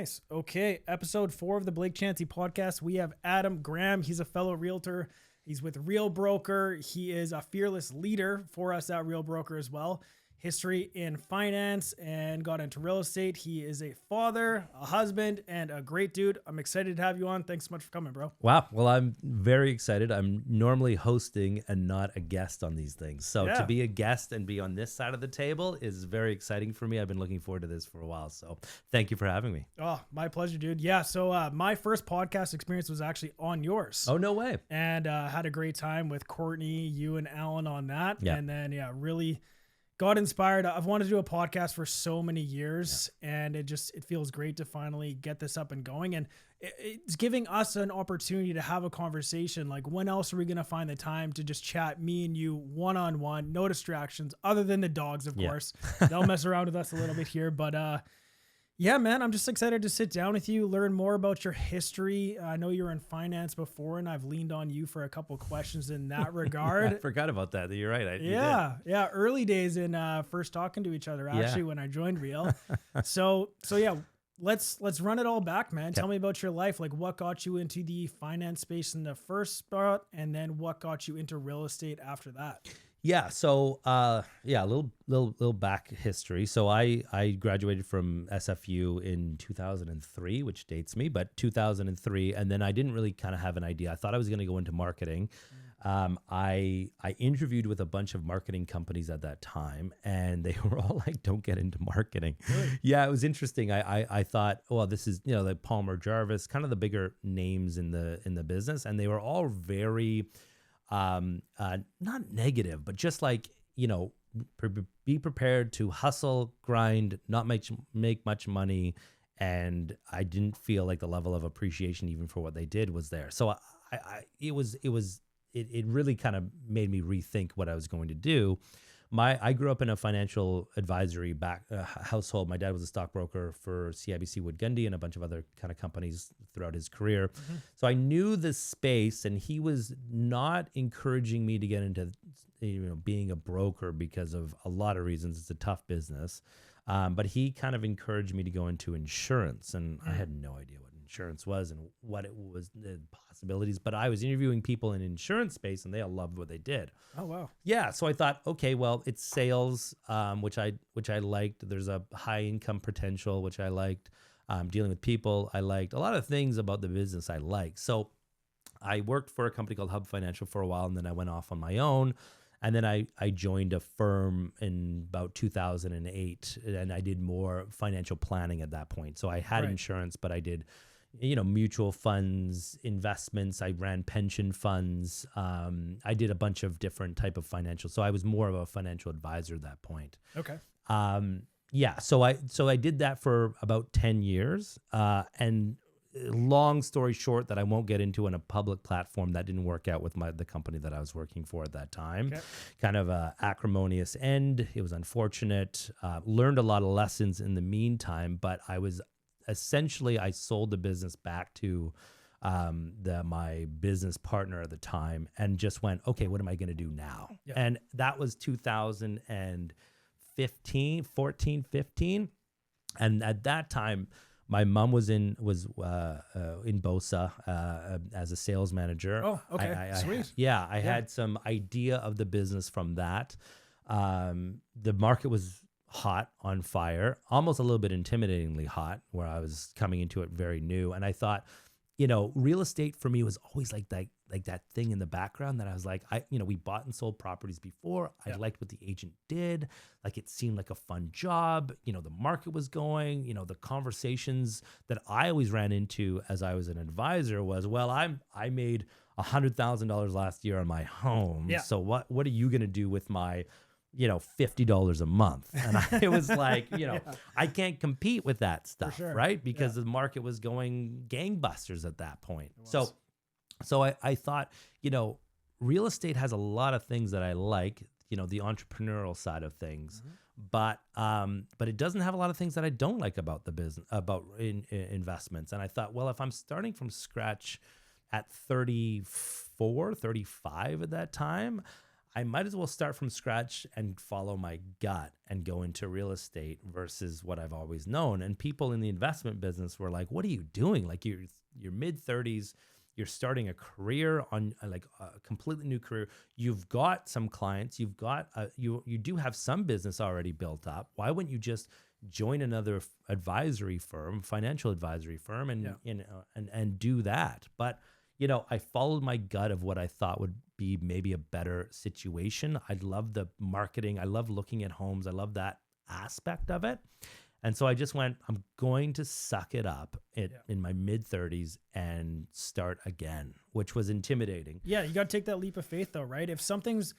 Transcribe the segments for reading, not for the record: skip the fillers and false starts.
Nice. Okay. Episode 4 of the Blake Chancey podcast. We have Adam Graham. He's a fellow realtor. He's with Real Broker. He is a fearless leader for us at Real Broker as well. History in finance and got into real estate. He is a father, a husband, and a great dude. I'm excited to have you on. Thanks so much for coming, bro. Wow. Well, I'm very excited. I'm normally hosting and not a guest on these things. So to be a guest and be on this side of the table is very exciting for me. I've been looking forward to this for a while. So thank you for having me. Oh, my pleasure, dude. Yeah. So my first podcast experience was actually on yours. Oh, no way. And had a great time with Courtney, you and Alan on that. Yeah. And then, really got inspired. I've wanted to do a podcast for so many years, and it feels great to finally get this up and going. And it's giving us an opportunity to have a conversation. Like, when else are we going to find the time to just chat, me and you, one-on-one, no distractions other than the dogs, of course. They'll mess around with us a little bit here, but, yeah, man, I'm just excited to sit down with you, learn more about your history. I know you were in finance before, and I've leaned on you for a couple questions in that regard. I forgot about that. You're right. Yeah. Early days in first talking to each other, actually, when I joined Real. So yeah, let's run it all back, man. Tell me about your life. Like, what got you into the finance space in the first spot, and then what got you into real estate after that? Yeah. So, a little back history. So I graduated from SFU in 2003, which dates me, but 2003. And then I didn't really kind of have an idea. I thought I was going to go into marketing. I interviewed with a bunch of marketing companies at that time, and they were all like, don't get into marketing. Really? Yeah, it was interesting. I thought, well, this is, like Palmer Jarvis, kind of the bigger names in the business. And they were all very, not negative, but just like, be prepared to hustle, grind, not make much money. And I didn't feel like the level of appreciation even for what they did was there. So it really kind of made me rethink what I was going to do. I grew up in a financial advisory household. My dad was a stockbroker for CIBC Wood Gundy and a bunch of other kind of companies throughout his career. Mm-hmm. So I knew this space, and he was not encouraging me to get into being a broker because of a lot of reasons. It's a tough business. But he kind of encouraged me to go into insurance, and I had no idea what insurance was and what it was, the possibilities, but I was interviewing people in insurance space and they all loved what they did. Oh, wow. Yeah. So I thought, okay, well, it's sales, which I liked. There's a high income potential, which I liked. Dealing with people, I liked. A lot of things about the business I liked. So I worked for a company called Hub Financial for a while, and then I went off on my own. And then I joined a firm in about 2008, and I did more financial planning at that point. So I had insurance, but I did mutual funds, investments. I ran pension funds. I did a bunch of different type of financial. So I was more of a financial advisor at that point. Okay. So I did that for about 10 years. And long story short, that I won't get into in a public platform, that didn't work out with the company that I was working for at that time. Okay. Kind of a acrimonious end. It was unfortunate. Learned a lot of lessons in the meantime, but I sold the business back to my business partner at the time, and just went, okay, what am I going to do now? Yeah. And that was 2015, 14, 15. And at that time, my mom was in Bosa as a sales manager. Oh, okay. Sweet. I had some idea of the business from that. The market was hot, on fire, almost a little bit intimidatingly hot, where I was coming into it very new. And I thought, real estate for me was always like that thing in the background that I was like, we bought and sold properties before. I liked what the agent did. Like, it seemed like a fun job. The market was going, the conversations that I always ran into as I was an advisor was, well, I made $100,000 last year on my home. Yeah. So what are you going to do with my $50 a month? And it was like, I can't compete with that stuff, right? Because the market was going gangbusters at that point. So I thought, real estate has a lot of things that I like, the entrepreneurial side of things, but it doesn't have a lot of things that I don't like about the business, about investments. And I thought, well, if I'm starting from scratch at 34, 35 at that time, I might as well start from scratch and follow my gut and go into real estate versus what I've always known. And people in the investment business were like, what are you doing? Like you're mid-30s, you're starting a career on like a completely new career. You've got some clients, you've got, you do have some business already built up. Why wouldn't you just join another advisory firm, financial advisory firm and do that? But I followed my gut of what I thought would be maybe a better situation. I love the marketing. I love looking at homes. I love that aspect of it. And so I just went, I'm going to suck it up in my mid-30s and start again, which was intimidating. Yeah, you got to take that leap of faith though, right? If something's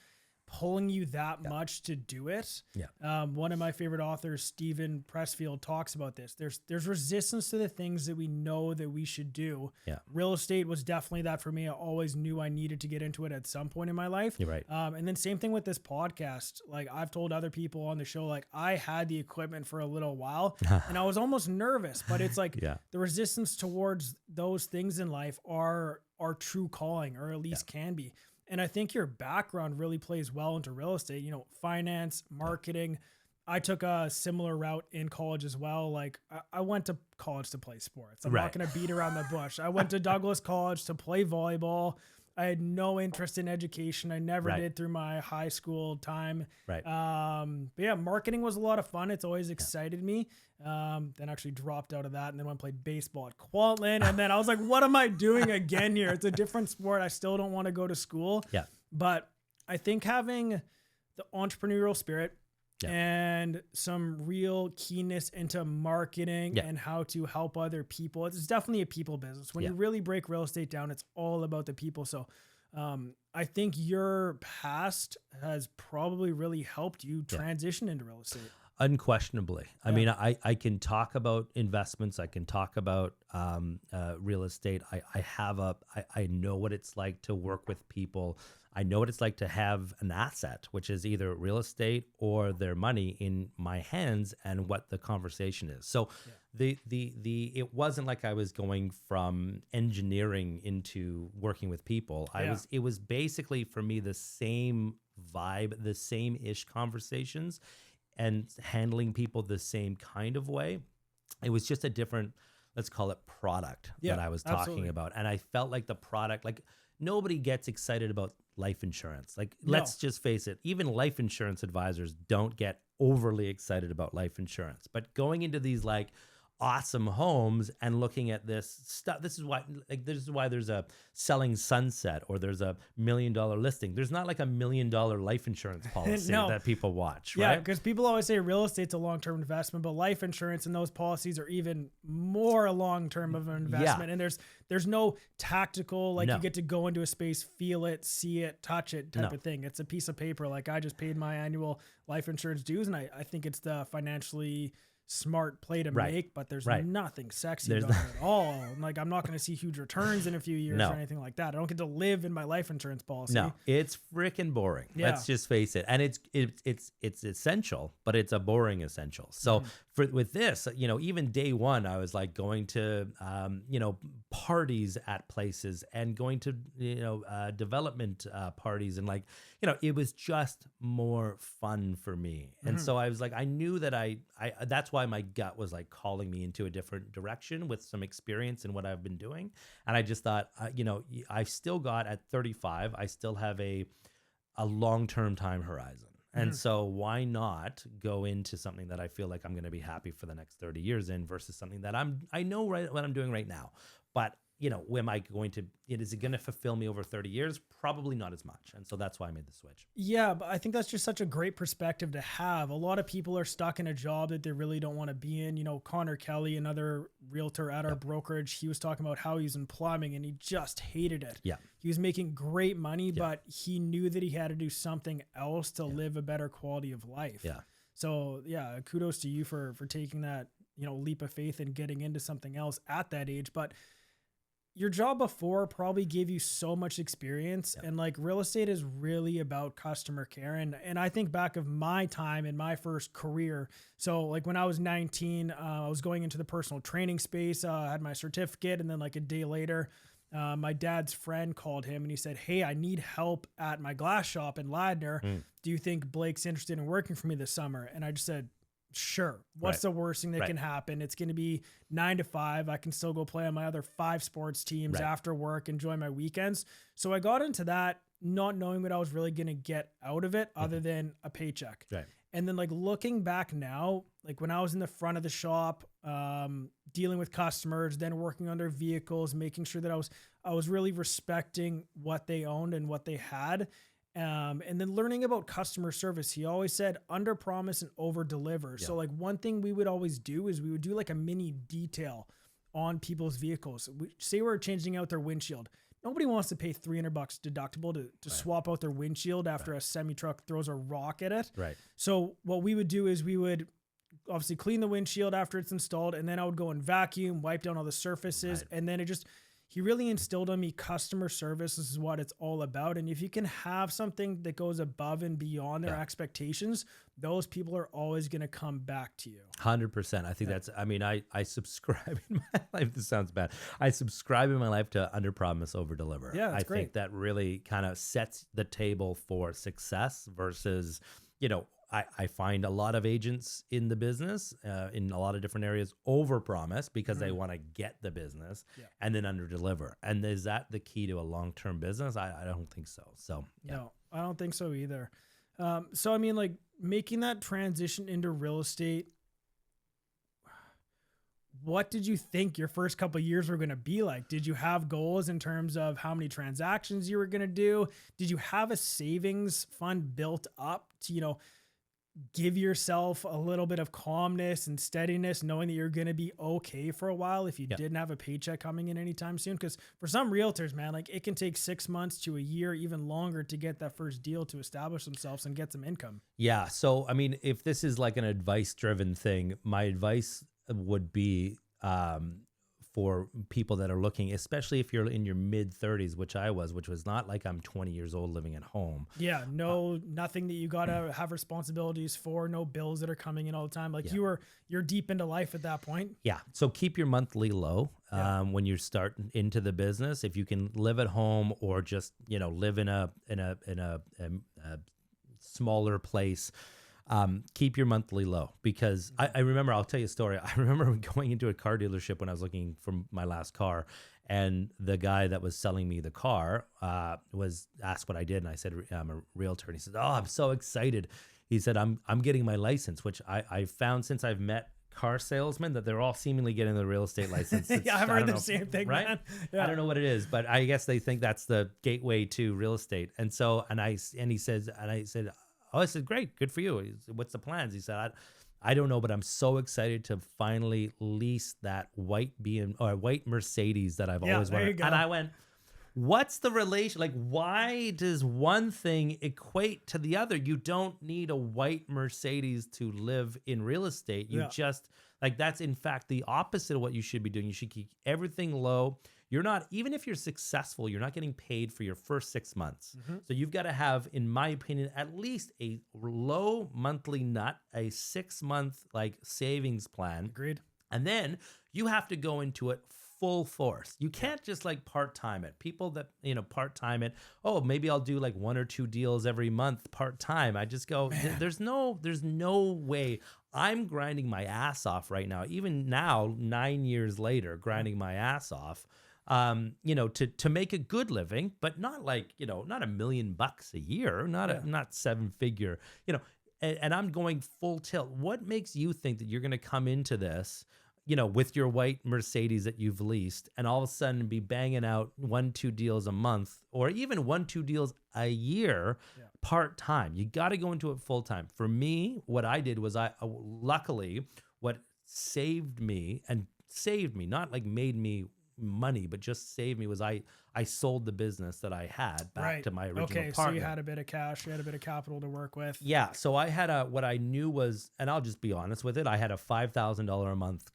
pulling you that much to do it. One of my favorite authors, Stephen Pressfield, talks about this. There's resistance to the things that we know that we should do. Real estate was definitely that for me. I always knew I needed to get into it at some point in my life. You're right. And then same thing with this podcast. Like I've told other people on the show, like I had the equipment for a little while and I was almost nervous, but it's like the resistance towards those things in life are our true calling, or at least can be. And I think your background really plays well into real estate, finance, marketing. I took a similar route in college as well. Like I went to college to play sports. I'm not going to beat around the bush. I went to Douglas College to play volleyball. I had no interest in education. I never did through my high school time. But yeah, marketing was a lot of fun. It's always excited me. Then actually dropped out of that and then went and played baseball at Kwantlen. And then I was like, what am I doing again here? It's a different sport. I still don't want to go to school. But I think having the entrepreneurial spirit and some real keenness into marketing and how to help other people. It's definitely a people business. When you really break real estate down, it's all about the people. So I think your past has probably really helped you transition into real estate. Unquestionably. I mean, I can talk about investments. I can talk about real estate. I know what it's like to work with people. I know what it's like to have an asset, which is either real estate or their money in my hands, and what the conversation is. So it wasn't like I was going from engineering into working with people. It was basically for me the same vibe, the same ish conversations, and handling people the same kind of way. It was just a different, let's call it, product that I was talking about. And I felt like the product, like nobody gets excited about life insurance. Like, let's just face it, even life insurance advisors don't get overly excited about life insurance. But going into these like awesome homes and looking at this stuff, this is why there's a selling sunset, or there's a $1 million listing. There's not like $1 million life insurance policy that people watch, right? Yeah, because people always say real estate's a long-term investment, but life insurance and those policies are even more long-term of an investment. And there's no tactical, like you get to go into a space, feel it, see it, touch it type of thing. It's a piece of paper. Like I just paid my annual life insurance dues, and I think it's the financially smart play to make, but there's nothing sexy about it at all. Like I'm not going to see huge returns in a few years or anything like that. I don't get to live in my life insurance policy. No, it's freaking boring. Let's just face it. And it's essential, but it's a boring essential. So with this, even day one, I was like going to, parties at places and going to, development parties, and like, it was just more fun for me. And so I was like, I knew that I that's why my gut was like calling me into a different direction with some experience in what I've been doing. And I just thought, I've still got, at 35, I still have a long-term time horizon. And so why not go into something that I feel like I'm going to be happy for the next 30 years in, versus something that I know what I'm doing right now. But am I going to, is it going to fulfill me over 30 years? Probably not as much. And so that's why I made the switch. Yeah, but I think that's just such a great perspective to have. A lot of people are stuck in a job that they really don't want to be in. Connor Kelly, another realtor at our brokerage, he was talking about how he's in plumbing and he just hated it. Yeah. He was making great money, but he knew that he had to do something else to live a better quality of life. Yeah. So yeah, kudos to you for taking that, leap of faith and getting into something else at that age. But your job before probably gave you so much experience, and like real estate is really about customer care. And I think back of my time in my first career. So like when I was 19, I was going into the personal training space, I had my certificate, and then like a day later, My dad's friend called him and he said, "Hey, I need help at my glass shop in Ladner. Do you think Blake's interested in working for me this summer?" And I just said, "Sure. What's the worst thing that can happen? It's going to be 9 to 5. I can still go play on my other 5 sports teams after work, enjoy my weekends." So I got into that not knowing what I was really going to get out of it other than a paycheck. Right. And then like looking back now, like when I was in the front of the shop, dealing with customers, then working on their vehicles, making sure that I was really respecting what they owned and what they had. And then learning about customer service. He always said under promise and over deliver. So like one thing we would always do is we would do like a mini detail on people's vehicles. Say we're changing out their windshield. Nobody wants to pay $300 deductible to swap out their windshield after a semi truck throws a rock at it. Right. So what we would do is we would obviously clean the windshield after it's installed, and then I would go and vacuum, wipe down all the surfaces, and then he really instilled on me customer service. This is what it's all about. And if you can have something that goes above and beyond their expectations, those people are always going to come back to you. 100%. I think that's, I mean, I subscribe in my life. This sounds bad. I subscribe in my life to under promise, over deliver. Yeah, that's I think that really kind of sets the table for success versus, you know, I find a lot of agents in the business, in a lot of different areas, overpromise because they want to get the business and then underdeliver. And is that the key to a long-term business? I don't think so. So no, I don't think so either. So I mean, like making that transition into real estate, what did you think your first couple of years were going to be like? Did you have goals in terms of how many transactions you were going to do? Did you have a savings fund built up to, you know, give yourself a little bit of calmness and steadiness, knowing that you're going to be okay for a while if you didn't have a paycheck coming in anytime soon? Because for some realtors, man, like it can take 6 months to a year, even longer, to get that first deal to establish themselves and get some income. Yeah. So, I mean, if this is like an advice driven thing, my advice would be, for people that are looking, especially if you're in your mid 30s, which was not like I'm 20 years old living at home. Yeah. No, nothing that you got to have responsibilities for, no bills that are coming in all the time. Like you're deep into life at that point. Yeah. So keep your monthly low, when you start into the business. If you can live at home or just, you know, live in a smaller place, keep your monthly low, because I remember, I'll tell you a story. I remember going into a car dealership when I was looking for my last car, and the guy that was selling me the car was asked what I did. And I said, I'm a realtor. And he said, "Oh, I'm so excited." He said, I'm getting my license, which I found since I've met car salesmen that they're all seemingly getting the real estate license. Yeah, I've heard the same thing, right? Man. Yeah. I don't know what it is, but I guess they think that's the gateway to real estate. And so, I said, "Great, good for you. What's the plans?" He said, I don't know, but I'm so excited to finally lease that white Mercedes that I've always wanted." And I went, what's the relation? Like, why does one thing equate to the other? You don't need a white Mercedes to live in real estate. You just, like, that's in fact the opposite of what you should be doing. You should keep everything low. You're not, even if you're successful, you're not getting paid for your first 6 months. So you've got to have, in my opinion, at least a low monthly nut, a 6-month like savings plan. Agreed. And then you have to go into it full force. You can't just like part-time it. People that, you know, part-time it, oh, maybe I'll do like 1 or 2 deals every month part-time. I just go, there's no way. I'm grinding my ass off right now. Even now, 9 years later, grinding my ass off. You know, to make a good living, but not like, you know, not $1 million a year, not 7-figure, you know, and I'm going full tilt. What makes you think that you're going to come into this, you know, with your white Mercedes that you've leased and all of a sudden be banging out 1-2 deals a month or even 1-2 deals a year part-time? You got to go into it full-time. For me, what I did was luckily what saved me, not like made me money, but just saved me, was I sold the business that I had back to my original partner. So you had a bit of cash, you had a bit of capital to work with. Yeah. So I had what I knew was, and I'll just be honest with it, I had a $5,000 a month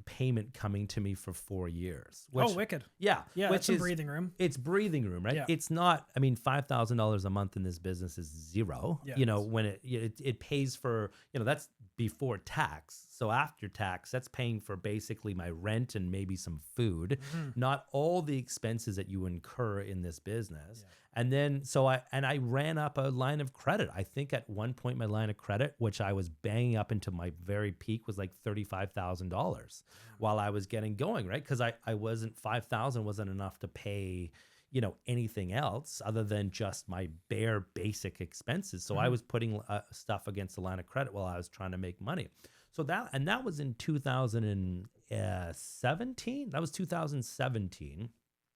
payment coming to me for 4 years. Which, wicked. Yeah. Yeah. Which is breathing room. It's breathing room, right? Yeah. It's not, I mean, $5,000 a month in this business is zero, you know, when it pays for, you know, that's before tax. So after tax, that's paying for basically my rent and maybe some food, not all the expenses that you incur in this business. Yeah. And then, I ran up a line of credit. I think at one point my line of credit, which I was banging up into my very peak, was like $35,000 while I was getting going, right? Because I wasn't, 5,000 wasn't enough to pay, anything else other than just my bare basic expenses. So I was putting stuff against the line of credit while I was trying to make money. So that was in 2017. That was 2017,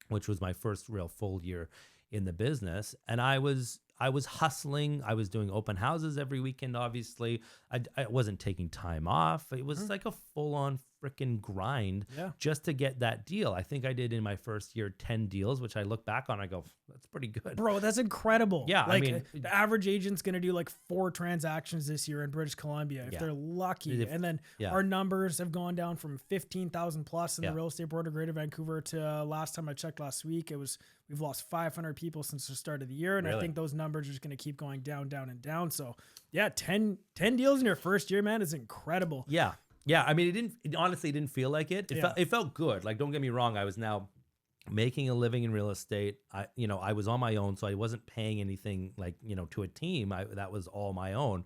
which was my first real full year in the business. And I was hustling. I was doing open houses every weekend. Obviously, I wasn't taking time off. It was like a full on freaking grind just to get that deal. I think I did in my first year 10 deals, which I look back on, I go, that's pretty good. Bro, that's incredible. Yeah. Like, I mean, the average agent's going to do like 4 transactions this year in British Columbia if they're lucky. And then our numbers have gone down from 15,000 plus in the real estate board of Greater Vancouver to last time I checked last week, we've lost 500 people since the start of the year. And I think those numbers are just going to keep going down, down, and down. So yeah, 10 deals in your first year, man, is incredible. Yeah. Yeah. I mean, it honestly didn't feel like it. It felt good. Like, don't get me wrong. I was now making a living in real estate. I was on my own, so I wasn't paying anything like, to a team. That was all my own,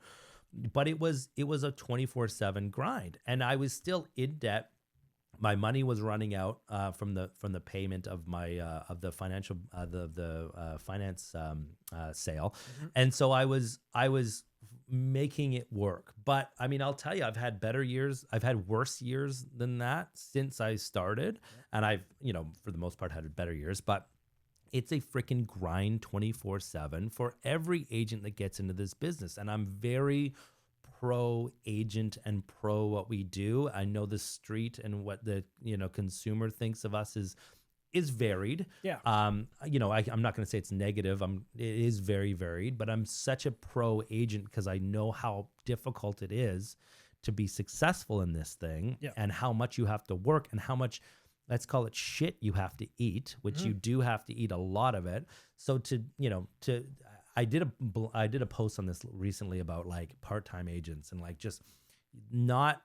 but it was a 24/7 grind, and I was still in debt. My money was running out from the payment of my of the financial finance sale, and so I was making it work. But I mean, I'll tell you, I've had better years. I've had worse years than that since I started, and I've for the most part had better years. But it's a freaking grind 24/7 for every agent that gets into this business, and I'm very pro agent and pro what we do. I know the street and what the consumer thinks of us is varied. Yeah. I'm not going to say it's negative. It is very varied, but I'm such a pro agent because I know how difficult it is to be successful in this thing, and how much you have to work and how much, let's call it, shit you have to eat, which you do have to eat a lot of it. So I did a post on this recently about like part-time agents and like just not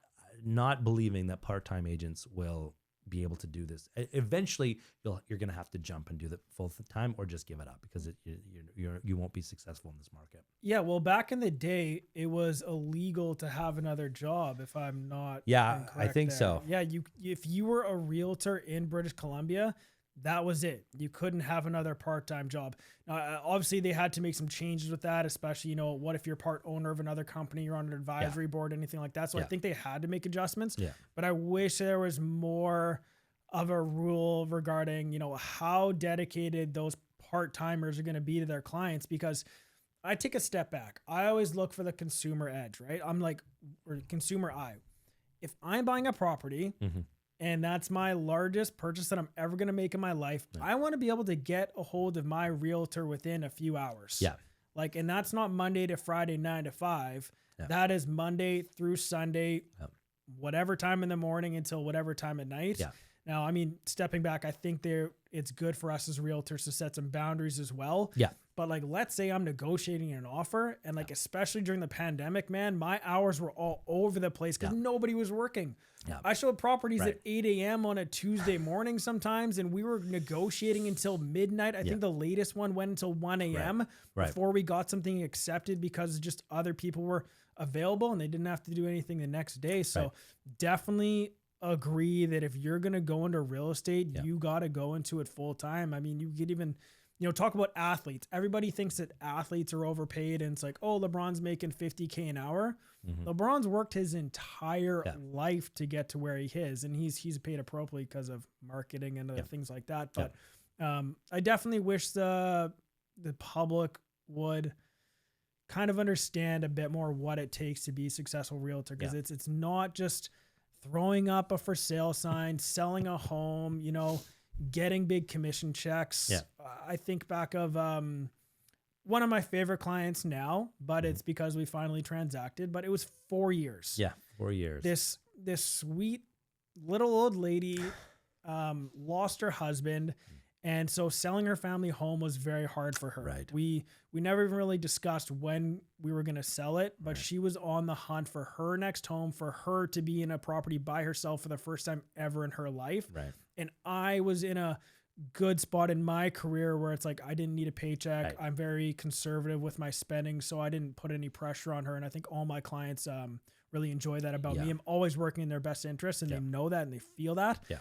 believing that part-time agents will be able to do this. Eventually, you're going to have to jump and do the full time, or just give it up because you won't be successful in this market. Yeah, well, back in the day, it was illegal to have another job. If I'm not I think there. So. Yeah, if you were a realtor in British Columbia, that was it. You couldn't have another part-time job. Obviously, they had to make some changes with that, especially, what if you're part owner of another company, you're on an advisory board, anything like that. So I think they had to make adjustments. Yeah. But I wish there was more of a rule regarding, how dedicated those part-timers are going to be to their clients, because I take a step back. I always look for the consumer edge, right? I'm like, or consumer eye. If I'm buying a property, and that's my largest purchase that I'm ever going to make in my life, I want to be able to get a hold of my realtor within a few hours. Yeah. Like, and that's not Monday to Friday, 9 to 5. Yeah. That is Monday through Sunday, whatever time in the morning until whatever time at night. Yeah. Now, I mean, stepping back, I think it's good for us as realtors to set some boundaries as well. Yeah. But like, let's say I'm negotiating an offer, and like, especially during the pandemic, man, my hours were all over the place because nobody was working. Yeah. I showed properties at 8 a.m. on a Tuesday morning sometimes, and we were negotiating until midnight. I think the latest one went until 1 a.m. Before we got something accepted because just other people were available and they didn't have to do anything the next day. So definitely agree that if you're going to go into real estate, you got to go into it full time. I mean, you could even, talk about athletes. Everybody thinks that athletes are overpaid, and it's like, oh, LeBron's making $50K an hour. LeBron's worked his entire life to get to where he is, and he's paid appropriately because of marketing and other things like that. But I definitely wish the public would kind of understand a bit more what it takes to be a successful realtor, because it's not just throwing up a for sale sign, selling a home, getting big commission checks. Yeah. I think back of one of my favorite clients now, but it's because we finally transacted, but it was 4 years. Yeah, 4 years. This sweet little old lady lost her husband, And so selling her family home was very hard for her. Right. We never even really discussed when we were going to sell it, but she was on the hunt for her next home, for her to be in a property by herself for the first time ever in her life. Right. And I was in a good spot in my career where it's like I didn't need a paycheck. Right. I'm very conservative with my spending, so I didn't put any pressure on her. And I think all my clients really enjoy that about me. I'm always working in their best interest, and they know that and they feel that. Yeah.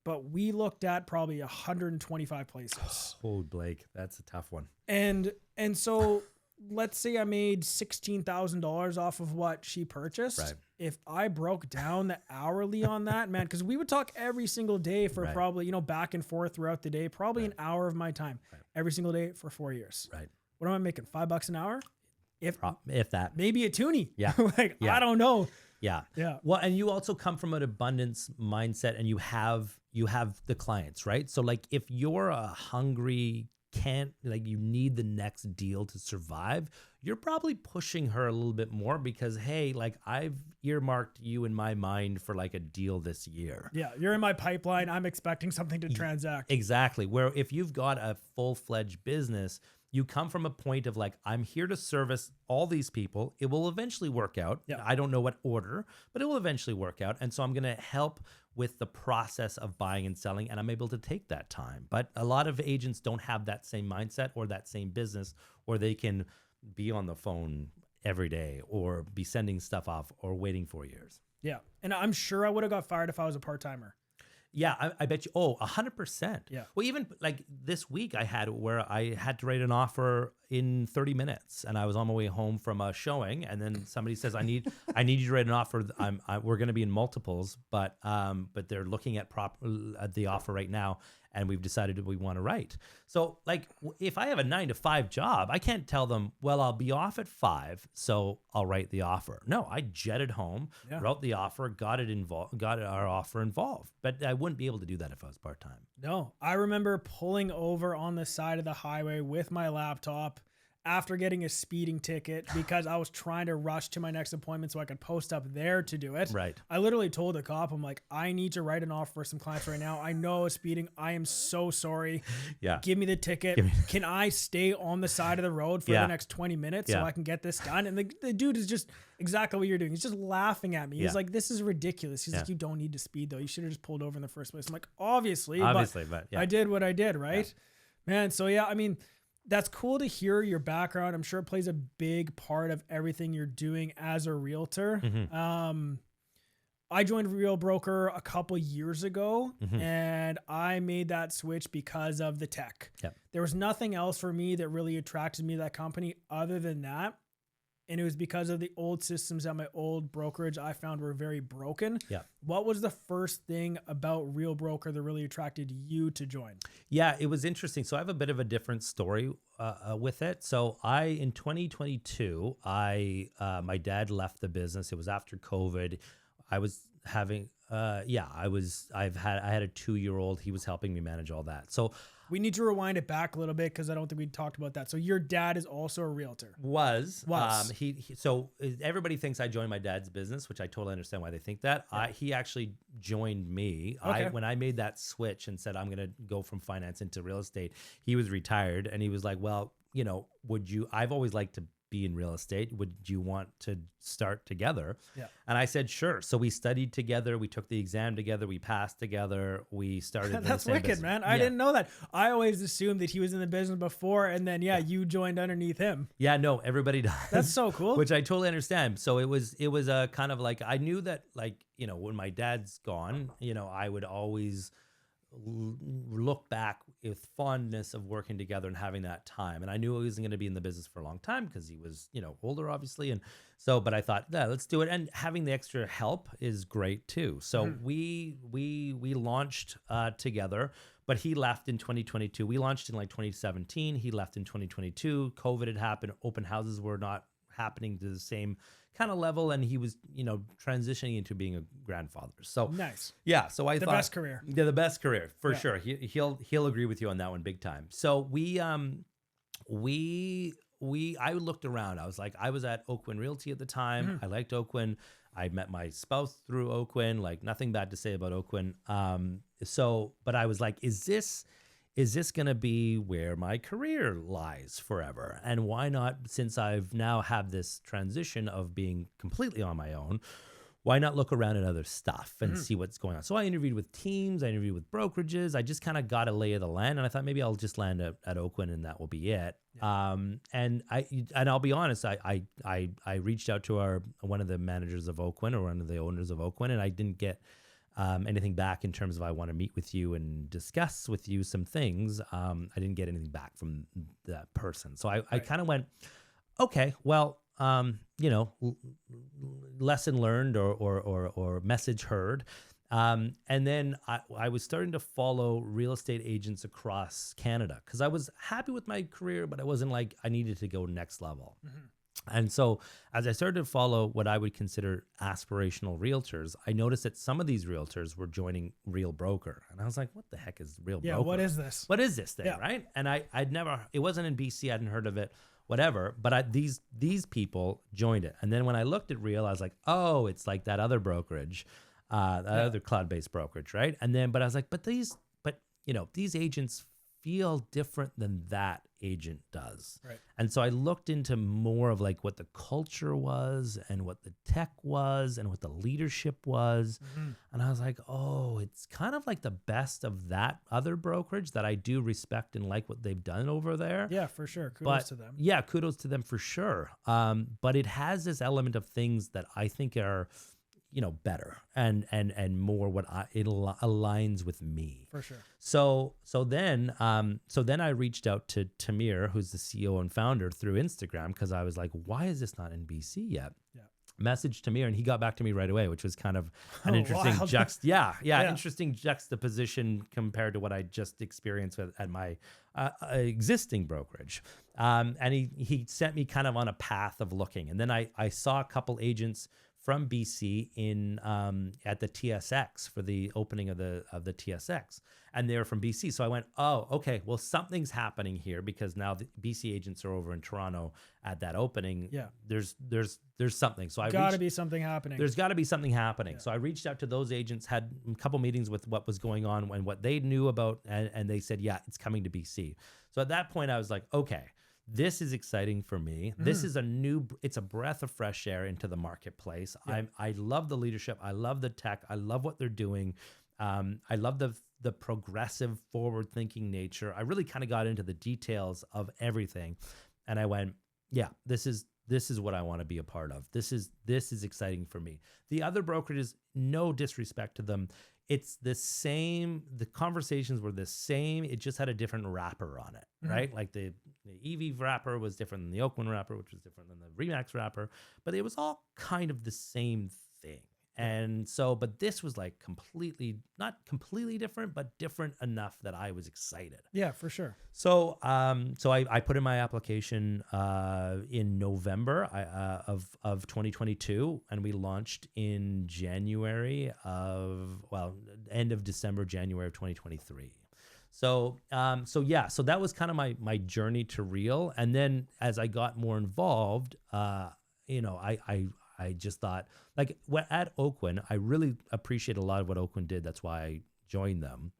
But we looked at probably 125 places. Oh, Blake, that's a tough one. And so let's say I made $16,000 off of what she purchased. Right. If I broke down the hourly on that, man, because we would talk every single day for probably, back and forth throughout the day, probably an hour of my time every single day for 4 years. Right. What am I making? $5 an hour? If that. Maybe a toonie. Yeah. I don't know. Yeah. Yeah. Well, and you also come from an abundance mindset, and you have the clients, right? So like if you're a hungry, you need the next deal to survive, you're probably pushing her a little bit more because, hey, like I've earmarked you in my mind for like a deal this year. Yeah. You're in my pipeline. I'm expecting something to transact. Exactly. Where if you've got a full-fledged business, you come from a point of like, I'm here to service all these people. It will eventually work out. Yeah. I don't know what order, but it will eventually work out. And so I'm going to help with the process of buying and selling, and I'm able to take that time. But a lot of agents don't have that same mindset or that same business, or they can be on the phone every day or be sending stuff off or waiting 4 years. Yeah. And I'm sure I would have got fired if I was a part-timer. Yeah, I bet you. Oh, 100%. Yeah. Well, even like this week I had where I had to write an offer in 30 minutes, and I was on my way home from a showing, and then somebody says, I need you to write an offer. We're going to be in multiples, but they're looking at the offer right now, and we've decided that we want to write. So like if I have a 9-to-5 job, I can't tell them, well, I'll be off at 5, so I'll write the offer. No, I jetted home, wrote the offer, got our offer involved. But I wouldn't be able to do that if I was part-time. No, I remember pulling over on the side of the highway with my laptop after getting a speeding ticket because I was trying to rush to my next appointment so I could post up there to do it. Right. I literally told the cop, I'm like, I need to write an offer for some clients right now. I know it's speeding. I am so sorry. Yeah. Give me the ticket. Can I stay on the side of the road for the next 20 minutes so I can get this done? And the dude is just exactly what you're doing. He's just laughing at me. He's like, this is ridiculous. He's like, you don't need to speed though. You should have just pulled over in the first place. I'm like, obviously, but I did what I did, right? Yeah. Man, so yeah, I mean, that's cool to hear your background. I'm sure it plays a big part of everything you're doing as a realtor. Mm-hmm. I joined Real Broker a couple years ago, and I made that switch because of the tech. Yep. There was nothing else for me that really attracted me to that company other than that. And it was because of the old systems at my old brokerage I found were very broken. Yeah. What was the first thing about Real Broker that really attracted you to join? Yeah, it was interesting. So I have a bit of a different story with it. So in 2022, my dad left the business. It was after COVID. I was having, I had a 2-year-old. He was helping me manage all that. So we need to rewind it back a little bit because I don't think we talked about that. So your dad is also a realtor. Was. So everybody thinks I joined my dad's business, which I totally understand why they think that. Yeah. He actually joined me. Okay. When I made that switch and said I'm going to go from finance into real estate, he was retired and he was like, well, I've always liked to be in real estate. Would you want to start together? Yeah. And I said, sure. So we studied together. We took the exam together. We passed together. We started. That's wicked, business. Man. I didn't know that. I always assumed that he was in the business before and then, you joined underneath him. Yeah, no, everybody does. That's so cool. Which I totally understand. So it was a kind of like, I knew that when my dad's gone, I would always look back with fondness of working together and having that time. And I knew he wasn't going to be in the business for a long time because he was, older, obviously. And so, but I thought, let's do it. And having the extra help is great too. So we launched together, but he left in 2022. We launched in 2017. He left in 2022. COVID had happened. Open houses were not happening to the same kind of level, and he was transitioning into being a grandfather. So nice. Yeah, so I thought the best career. Yeah, the best career for sure. He'll agree with you on that one big time. So I looked around. I was like, I was at Oakwyn Realty at the time. I liked Oakwyn. I met my spouse through Oakwyn. Like nothing bad to say about Oakwyn. But I was like, is is this going to be where my career lies forever? And why not, since I've now had this transition of being completely on my own, why not look around at other stuff and see what's going on? So I interviewed with teams, I interviewed with brokerages. I just kind of got a lay of the land, and I thought maybe I'll just land at Oakwyn and that will be it. Yeah. And I'll be honest, I reached out to one of the managers of Oakwyn, or one of the owners of Oakwyn, and I didn't get anything back in terms of I want to meet with you and discuss with you some things. I didn't get anything back from that person. So I kind of went, okay, well, lesson learned or message heard. And then I was starting to follow real estate agents across Canada because I was happy with my career, but I wasn't like I needed to go next level. And so as I started to follow what I would consider aspirational realtors, I noticed that some of these realtors were joining Real Broker. And I was like, what the heck is Real Broker? Yeah, what is this? What is this thing, right? And I'd never, it wasn't in BC, I hadn't heard of it, whatever. But these people joined it. And then when I looked at Real, I was like, oh, it's like that other brokerage, other cloud-based brokerage, right? And then, but I was like, these agents feel different than that agent does. Right. And so I looked into more of like what the culture was and what the tech was and what the leadership was. And I was like, oh, it's kind of like the best of that other brokerage that I do respect and like what they've done over there. Yeah, for sure. Kudos to them. Yeah, kudos to them for sure. But it has this element of things that I think are, better and more what it aligns with me. For sure. So then I reached out to Tamir, who's the CEO and founder, through Instagram, because I was like, why is this not in BC yet? Yeah. Messaged Tamir, and he got back to me right away, which was kind of an interesting interesting juxtaposition compared to what I just experienced at my existing brokerage. And he sent me kind of on a path of looking, and then I saw a couple agents from BC at the TSX for the opening of the TSX, and they were from BC. So I went, oh, okay, well, something's happening here, because now the BC agents are over in Toronto at that opening. Yeah, there's something. So there's got to be something happening. Yeah. So I reached out to those agents, had a couple meetings with what was going on and what they knew about, and they said, yeah, it's coming to BC. So at that point, I was like, okay, this is exciting for me. This is it's a breath of fresh air into the marketplace. Yeah. I love the leadership. I love the tech. I love what they're doing. I love the progressive, forward-thinking nature. I really kind of got into the details of everything. And I went, yeah, this is what I want to be a part of. This is exciting for me. The other brokerages, no disrespect to them, it's the same. The conversations were the same. It just had a different wrapper on it, right? Like the EV wrapper was different than the Oakwyn wrapper, which was different than the Remax wrapper, but it was all kind of the same thing. And so, but this was like not completely different, but different enough that I was excited. Yeah, for sure. So, I put in my application in November of 2022, and we launched in January end of December, January of 2023. So that was kind of my journey to Real. And then as I got more involved, I just thought, like, at Oakwyn, I really appreciate a lot of what Oakwyn did. That's why I joined them.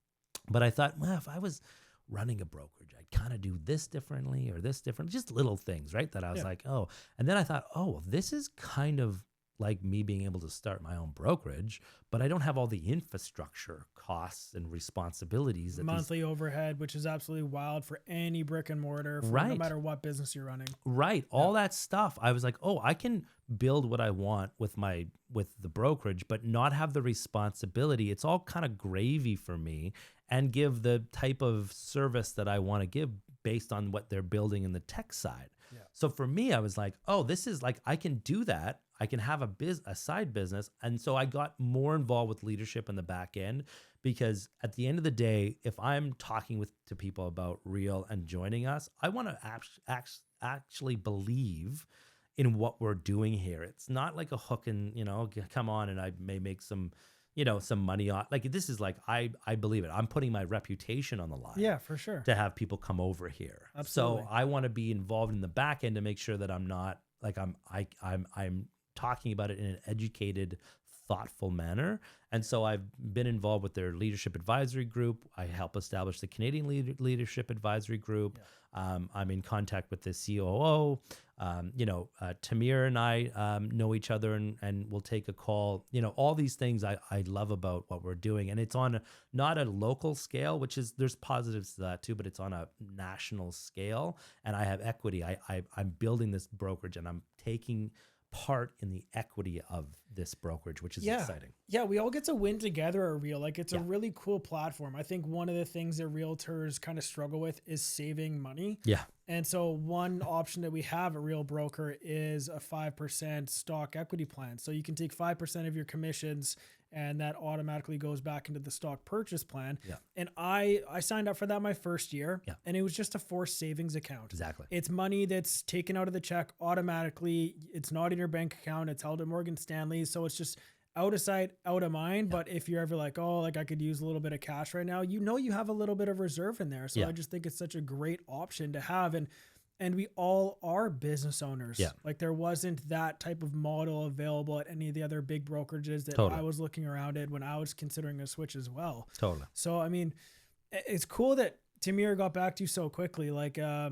But I thought, well, if I was running a brokerage, I'd kind of do this differently or this different, just little things, right? That I was like, oh. And then I thought, oh, well, this is kind of like me being able to start my own brokerage, but I don't have all the infrastructure costs and responsibilities. Monthly overhead, which is absolutely wild for any brick and mortar, no matter what business you're running. Right. All that stuff. I was like, oh, I can build what I want with the brokerage, but not have the responsibility. It's all kind of gravy for me, and give the type of service that I want to give based on what they're building in the tech side. Yeah. So for me, I was like, oh, this is like, I can do that. I can have a side business. And so I got more involved with leadership in the back end, because at the end of the day, if I'm talking to people about Real and joining us, I want to actually believe in what we're doing here. It's not like a hook and, come on and I may make some money on. Like, this is like, I believe it. I'm putting my reputation on the line. Yeah, for sure. To have people come over here. Absolutely. So I want to be involved in the back end to make sure that I'm not like, I'm talking about it in an educated, thoughtful manner. And so I've been involved with their leadership advisory group. I help establish the Canadian leadership advisory group. I'm in contact with the COO. Tamir and I know each other and we'll take a call. All these things I love about what we're doing. And it's on not a local scale, which is, there's positives to that too, but it's on a national scale. And I have equity. I'm building this brokerage and I'm taking part in the equity of this brokerage, which is exciting. Yeah, we all get to win together at Real. Like, it's a really cool platform. I think one of the things that realtors kind of struggle with is saving money. Yeah. And so one option that we have at Real Broker is a 5% stock equity plan. So you can take 5% of your commissions and that automatically goes back into the stock purchase plan. Yeah. And I signed up for that my first year, Yeah. and it was just a forced savings account. Exactly. It's money that's taken out of the check automatically. It's not in your bank account. It's held at Morgan Stanley. So it's just out of sight, out of mind. Yeah. But if you're ever like, oh, like I could use a little bit of cash right now, you have a little bit of reserve in there. So I just think it's such a great option to have. And we all are business owners. Yeah. Like, there wasn't that type of model available at any of the other big brokerages that I was looking around at when I was considering a switch as well. Totally. So, I mean, it's cool that Tamir got back to you so quickly. Like, a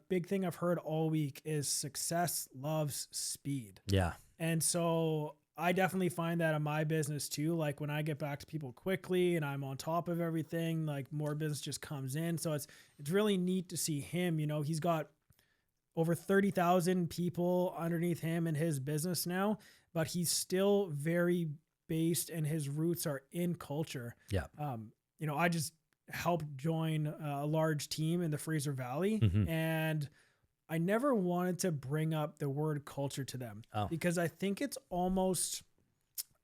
big thing I've heard all week is success loves speed. Yeah. And so I definitely find that in my business too. Like, when I get back to people quickly and I'm on top of everything, like, more business just comes in. So it's really neat to see him. He's got over 30,000 people underneath him in his business now, but he's still very based and his roots are in culture. Yeah. I just helped join a large team in the Fraser Valley, and I never wanted to bring up the word culture to them because I think it's almost,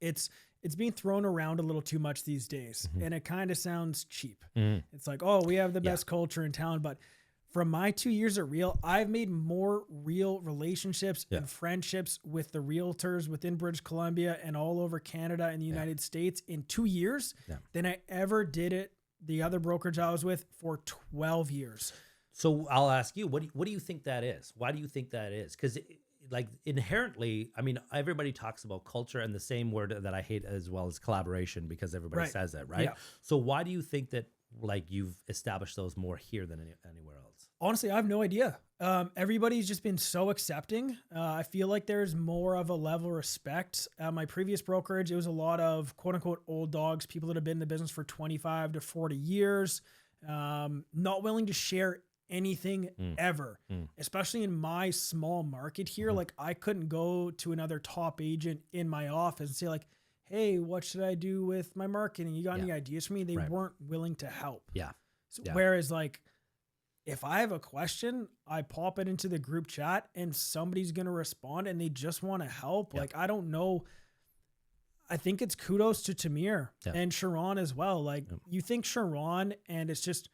it's being thrown around a little too much these days, and it kind of sounds cheap. It's like, oh, we have the best culture in town, but from my 2 years at Real, I've made more real relationships and friendships with the realtors within British Columbia and all over Canada and the United States in 2 years than I ever did at the other brokerage I was with for 12 years. So I'll ask you, what do you think that is? Why do you think that is? Because like inherently, I mean, everybody talks about culture, and the same word that I hate as well as collaboration, because everybody says that, right? Yeah. So why do you think that like you've established those more here than anywhere else? Honestly, I have no idea. Everybody's just been so accepting. I feel like there's more of a level of respect. At my previous brokerage, it was a lot of quote unquote old dogs, people that have been in the business for 25 to 40 years, not willing to share anything ever, especially in my small market here. Like, I couldn't go to another top agent in my office and say like, hey, what should I do with my marketing? You got any ideas for me? They weren't willing to help. So whereas like, if I have a question, I pop it into the group chat and somebody's going to respond and they just want to help. Like, I don't know. I think it's kudos to Tamir and Sharon as well. Like, you think Sharon, and it's just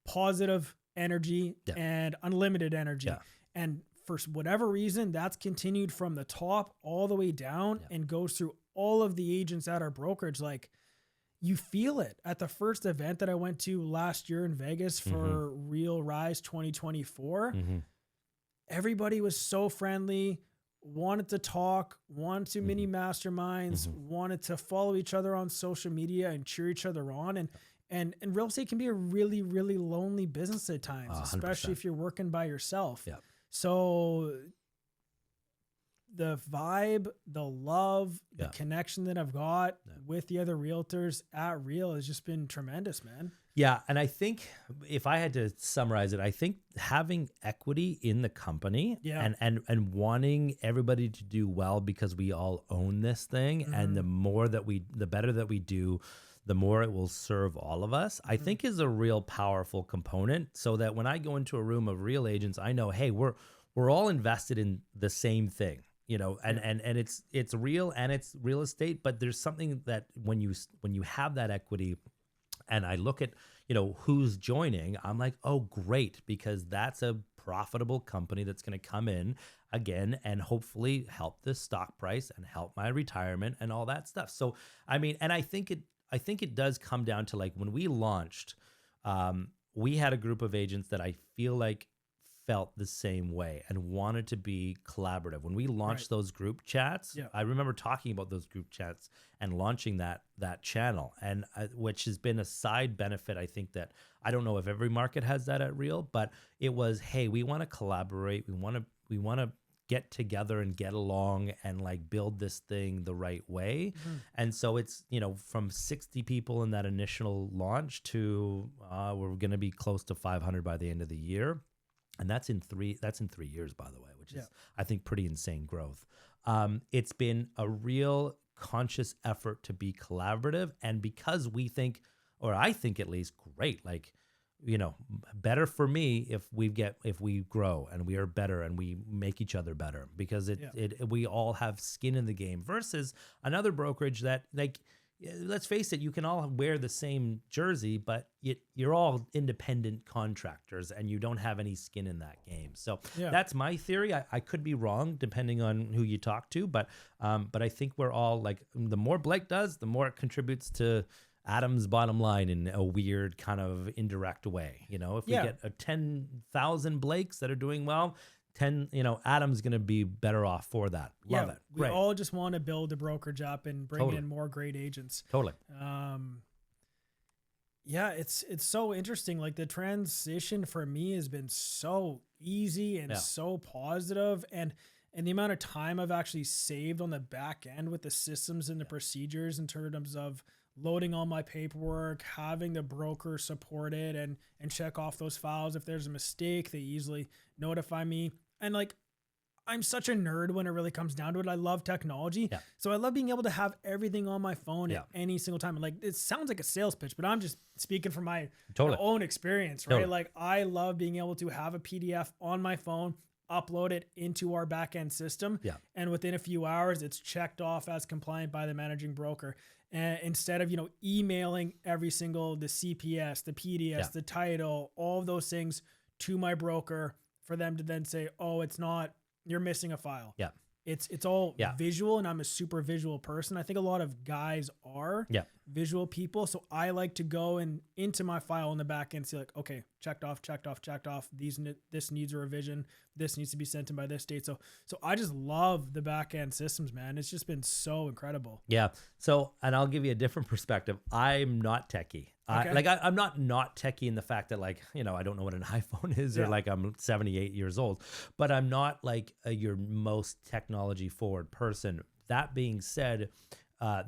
positive energy and unlimited energy. And for whatever reason, that's continued from the top all the way down and goes through all of the agents at our brokerage. Like, you feel it at the first event that I went to last year in Vegas for Real Rise 2024. Everybody was so friendly, wanted to talk, wanted to mini masterminds, wanted to follow each other on social media and cheer each other on. And real estate can be a really, really lonely business at times, especially if you're working by yourself. So the vibe, the love, the connection that I've got with the other realtors at Real has just been tremendous, man. Yeah. And I think if I had to summarize it, I think having equity in the company and wanting everybody to do well because we all own this thing. And the better that we do, the more it will serve all of us, I think is a real powerful component, so that when I go into a room of real agents, I know, hey, we're all invested in the same thing. And it's real and it's real estate, but there's something that when you have that equity, and I look at, who's joining, I'm like, oh, great, because that's a profitable company that's going to come in again and hopefully help the stock price and help my retirement and all that stuff. So, I mean, and I think it does come down to, like, when we launched, we had a group of agents that I feel like felt the same way and wanted to be collaborative. When we launched those group chats, I remember talking about those group chats and launching that channel, and which has been a side benefit. I think that I don't know if every market has that at Real, but it was, hey, we want to collaborate. We want to get together and get along and like build this thing the right way. And so it's, from 60 people in that initial launch to we're going to be close to 500 by the end of the year. And that's in 3 years, by the way, which is, I think, pretty insane growth. It's been a real conscious effort to be collaborative. And because we think, or I think at least, great, like, better for me if we grow and we are better and we make each other better, because we all have skin in the game versus another brokerage that, like, let's face it, you can all wear the same jersey, but you're all independent contractors and you don't have any skin in that game. So that's my theory. I could be wrong depending on who you talk to, but I think we're all like, the more Blake does, the more it contributes to Adam's bottom line in a weird kind of indirect way. If we get a 10,000 Blakes that are doing well, Adam's going to be better off for that. Love it. We all just want to build a brokerage up and bring in more great agents. Totally. It's so interesting. Like, the transition for me has been so easy and so positive, and the amount of time I've actually saved on the back end with the systems and the procedures in terms of loading all my paperwork, having the broker support it and check off those files. If there's a mistake, they easily notify me. And like, I'm such a nerd when it really comes down to it. I love technology. So I love being able to have everything on my phone at any single time. And like, it sounds like a sales pitch, but I'm just speaking from my own experience, right? Like, I love being able to have a PDF on my phone, upload it into our back-end system. And within a few hours, it's checked off as compliant by the managing broker. And instead of, emailing the CPS, the PDS, the title, all of those things to my broker for them to then say, oh, it's not, you're missing a file. It's all visual, and I'm a super visual person. I think a lot of guys are visual people. So I like to go into my file in the back end, see like, okay, checked off. This needs a revision. This needs to be sent in by this date. So I just love the back end systems, man. It's just been so incredible. So, and I'll give you a different perspective. I'm not techie. I'm not techie in the fact that, like, I don't know what an iPhone is, or like I'm 78 years old, but I'm not like your most technology forward person. That being said,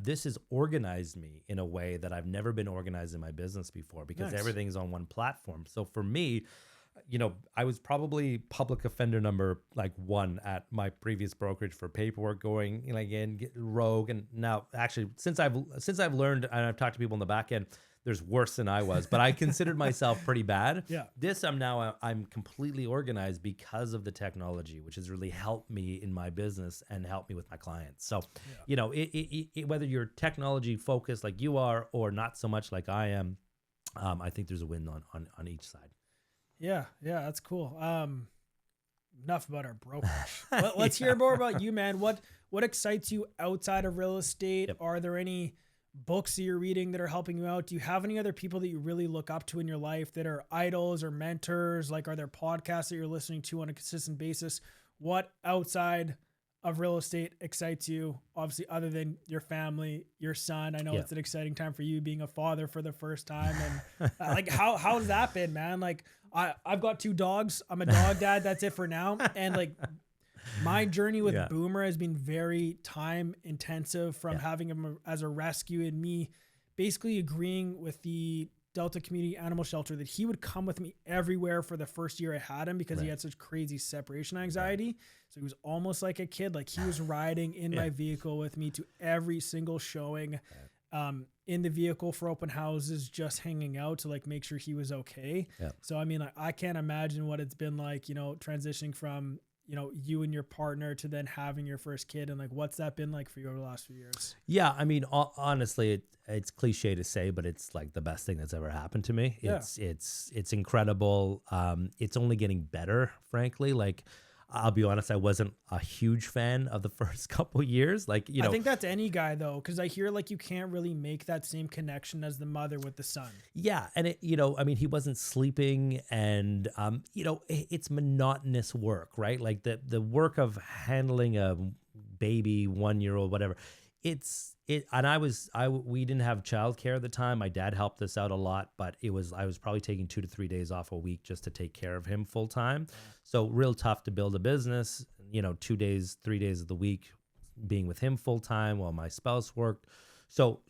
this has organized me in a way that I've never been organized in my business before, because everything's on one platform. So for me, I was probably public offender number like 1 at my previous brokerage for paperwork going get rogue. And now actually, since I've learned and I've talked to people on the back end, there's worse than I was, but I considered myself pretty bad. This, I'm completely organized because of the technology, which has really helped me in my business and helped me with my clients. So, whether you're technology focused like you are or not so much like I am, I think there's a win on each side. Yeah, that's cool. Enough about our brokerage. Let's hear more about you, man. What excites you outside of real estate? Are there any books that you're reading that are helping you out? Do you have any other people that you really look up to in your life that are idols or mentors? Like, are there podcasts that you're listening to on a consistent basis? What outside of real estate excites you, obviously, other than your family, your son? I know it's an exciting time for you being a father for the first time. And like, how's that been, man? Like, I've got 2 dogs. I'm a dog dad. That's it for now. And like, my journey with Boomer has been very time intensive, from having him as a rescue and me basically agreeing with the Delta Community Animal Shelter that he would come with me everywhere for the first year I had him, because he had such crazy separation anxiety. So he was almost like a kid. Like, he was riding in my vehicle with me to every single showing, in the vehicle for open houses, just hanging out to like make sure he was okay. So, I mean, I can't imagine what it's been like, transitioning from, you and your partner to then having your first kid, and like, what's that been like for you over the last few years? Yeah. I mean, honestly, it's cliche to say, but it's like the best thing that's ever happened to me. It's incredible. It's only getting better, frankly. Like, I'll be honest, I wasn't a huge fan of the first couple years. Like, I think that's any guy though, because I hear like you can't really make that same connection as the mother with the son. Yeah. And I mean, he wasn't sleeping and, it's monotonous work, right? Like the work of handling a baby, 1-year-old, whatever. And we didn't have childcare at the time. My dad helped us out a lot, but I was probably taking 2 to 3 days off a week just to take care of him full time. So real tough to build a business, 2 days, 3 days of the week being with him full time while my spouse worked. So,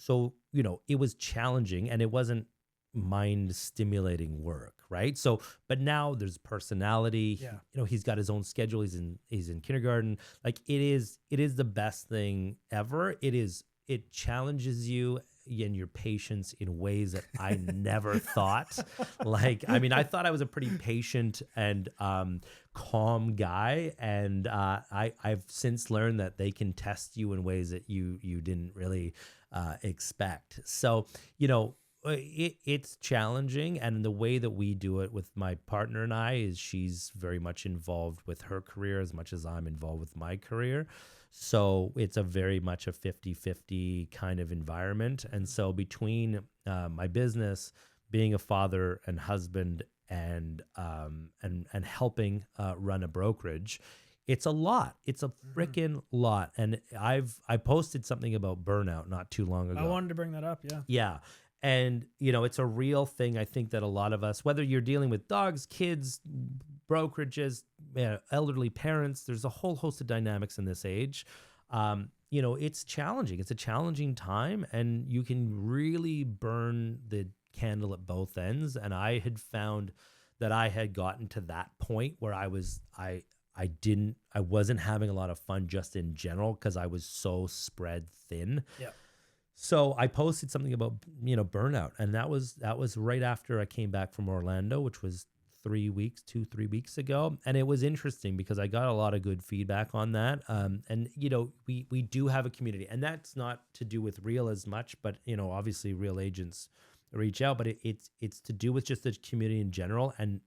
it was challenging and it wasn't mind stimulating work. Right. So, but now there's personality, he's got his own schedule. He's in kindergarten. Like it is the best thing ever. It challenges you and your patience in ways that I never thought. Like, I mean, I thought I was a pretty patient and calm guy. And I've since learned that they can test you in ways that you didn't really expect. So, it's challenging. And the way that we do it with my partner and I is she's very much involved with her career as much as I'm involved with my career. So it's a very much a 50-50 kind of environment. And so between my business, being a father and husband and helping run a brokerage, it's a lot. It's a freaking lot. And I posted something about burnout not too long ago. I wanted to bring that up. Yeah. Yeah. And, it's a real thing. I think that a lot of us, whether you're dealing with dogs, kids, brokerages, elderly parents, there's a whole host of dynamics in this age. It's challenging. It's a challenging time and you can really burn the candle at both ends. And I had found that I had gotten to that point where I wasn't having a lot of fun just in general because I was so spread thin. Yeah. So I posted something about, burnout. And that was right after I came back from Orlando, which was 3 weeks ago. And it was interesting because I got a lot of good feedback on that. And we do have a community and that's not to do with Real as much, but, obviously Real agents reach out, but it's to do with just the community in general. And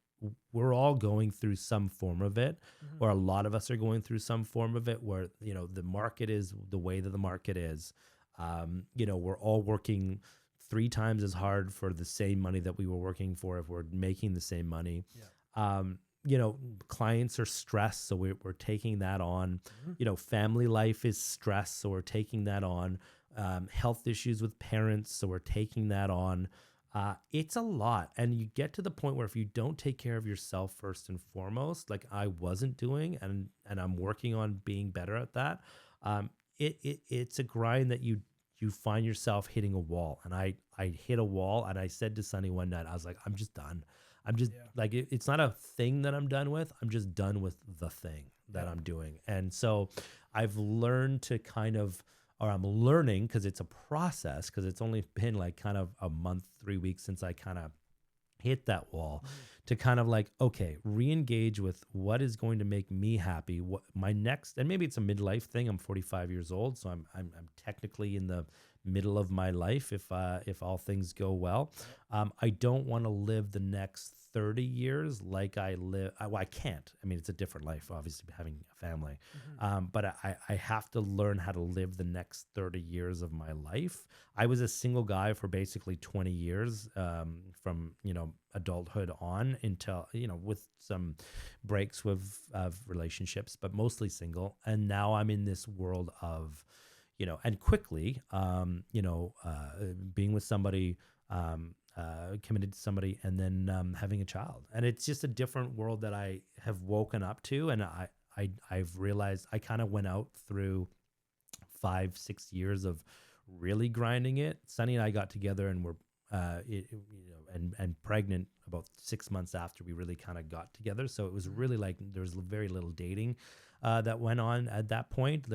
we're all going through some form of it, or a lot of us are going through some form of it where, the market is the way that the market is. We're all working 3 times as hard for the same money that we were working for if we're making the same money. Yeah. Clients are stressed, so we're taking that on. Family life is stressed, so we're taking that on. Health issues with parents, so we're taking that on. It's a lot. And you get to the point where if you don't take care of yourself first and foremost, like I wasn't doing, and I'm working on being better at that, it's a grind that you find yourself hitting a wall. And I hit a wall and I said to Sunny one night, I was like, I'm just done. I'm just like, it's not a thing that I'm done with. I'm just done with the thing that I'm doing. And so I've learned to I'm learning because it's a process, because it's only been like kind of a month, 3 weeks since I kind of hit that wall, to kind of like, okay, re-engage with what is going to make me happy. What my next, and maybe it's a midlife thing. I'm 45 years old, so I'm technically in the middle of my life if all things go well. I don't want to live the next 30 years like I live. I can't. I mean, it's a different life, obviously, having a family. But I have to learn how to live the next 30 years of my life. I was a single guy for basically 20 years, from, adulthood on until, with some breaks of relationships, but mostly single. And now I'm in this world of, and quickly, being with somebody, committed to somebody, and then having a child. And it's just a different world that I have woken up to. And I've realized I kind of went out through 5-6 years of really grinding it. Sunny and I got together and were, and pregnant about 6 months after we really kind of got together. So it was really like, there was very little dating that went on at that point.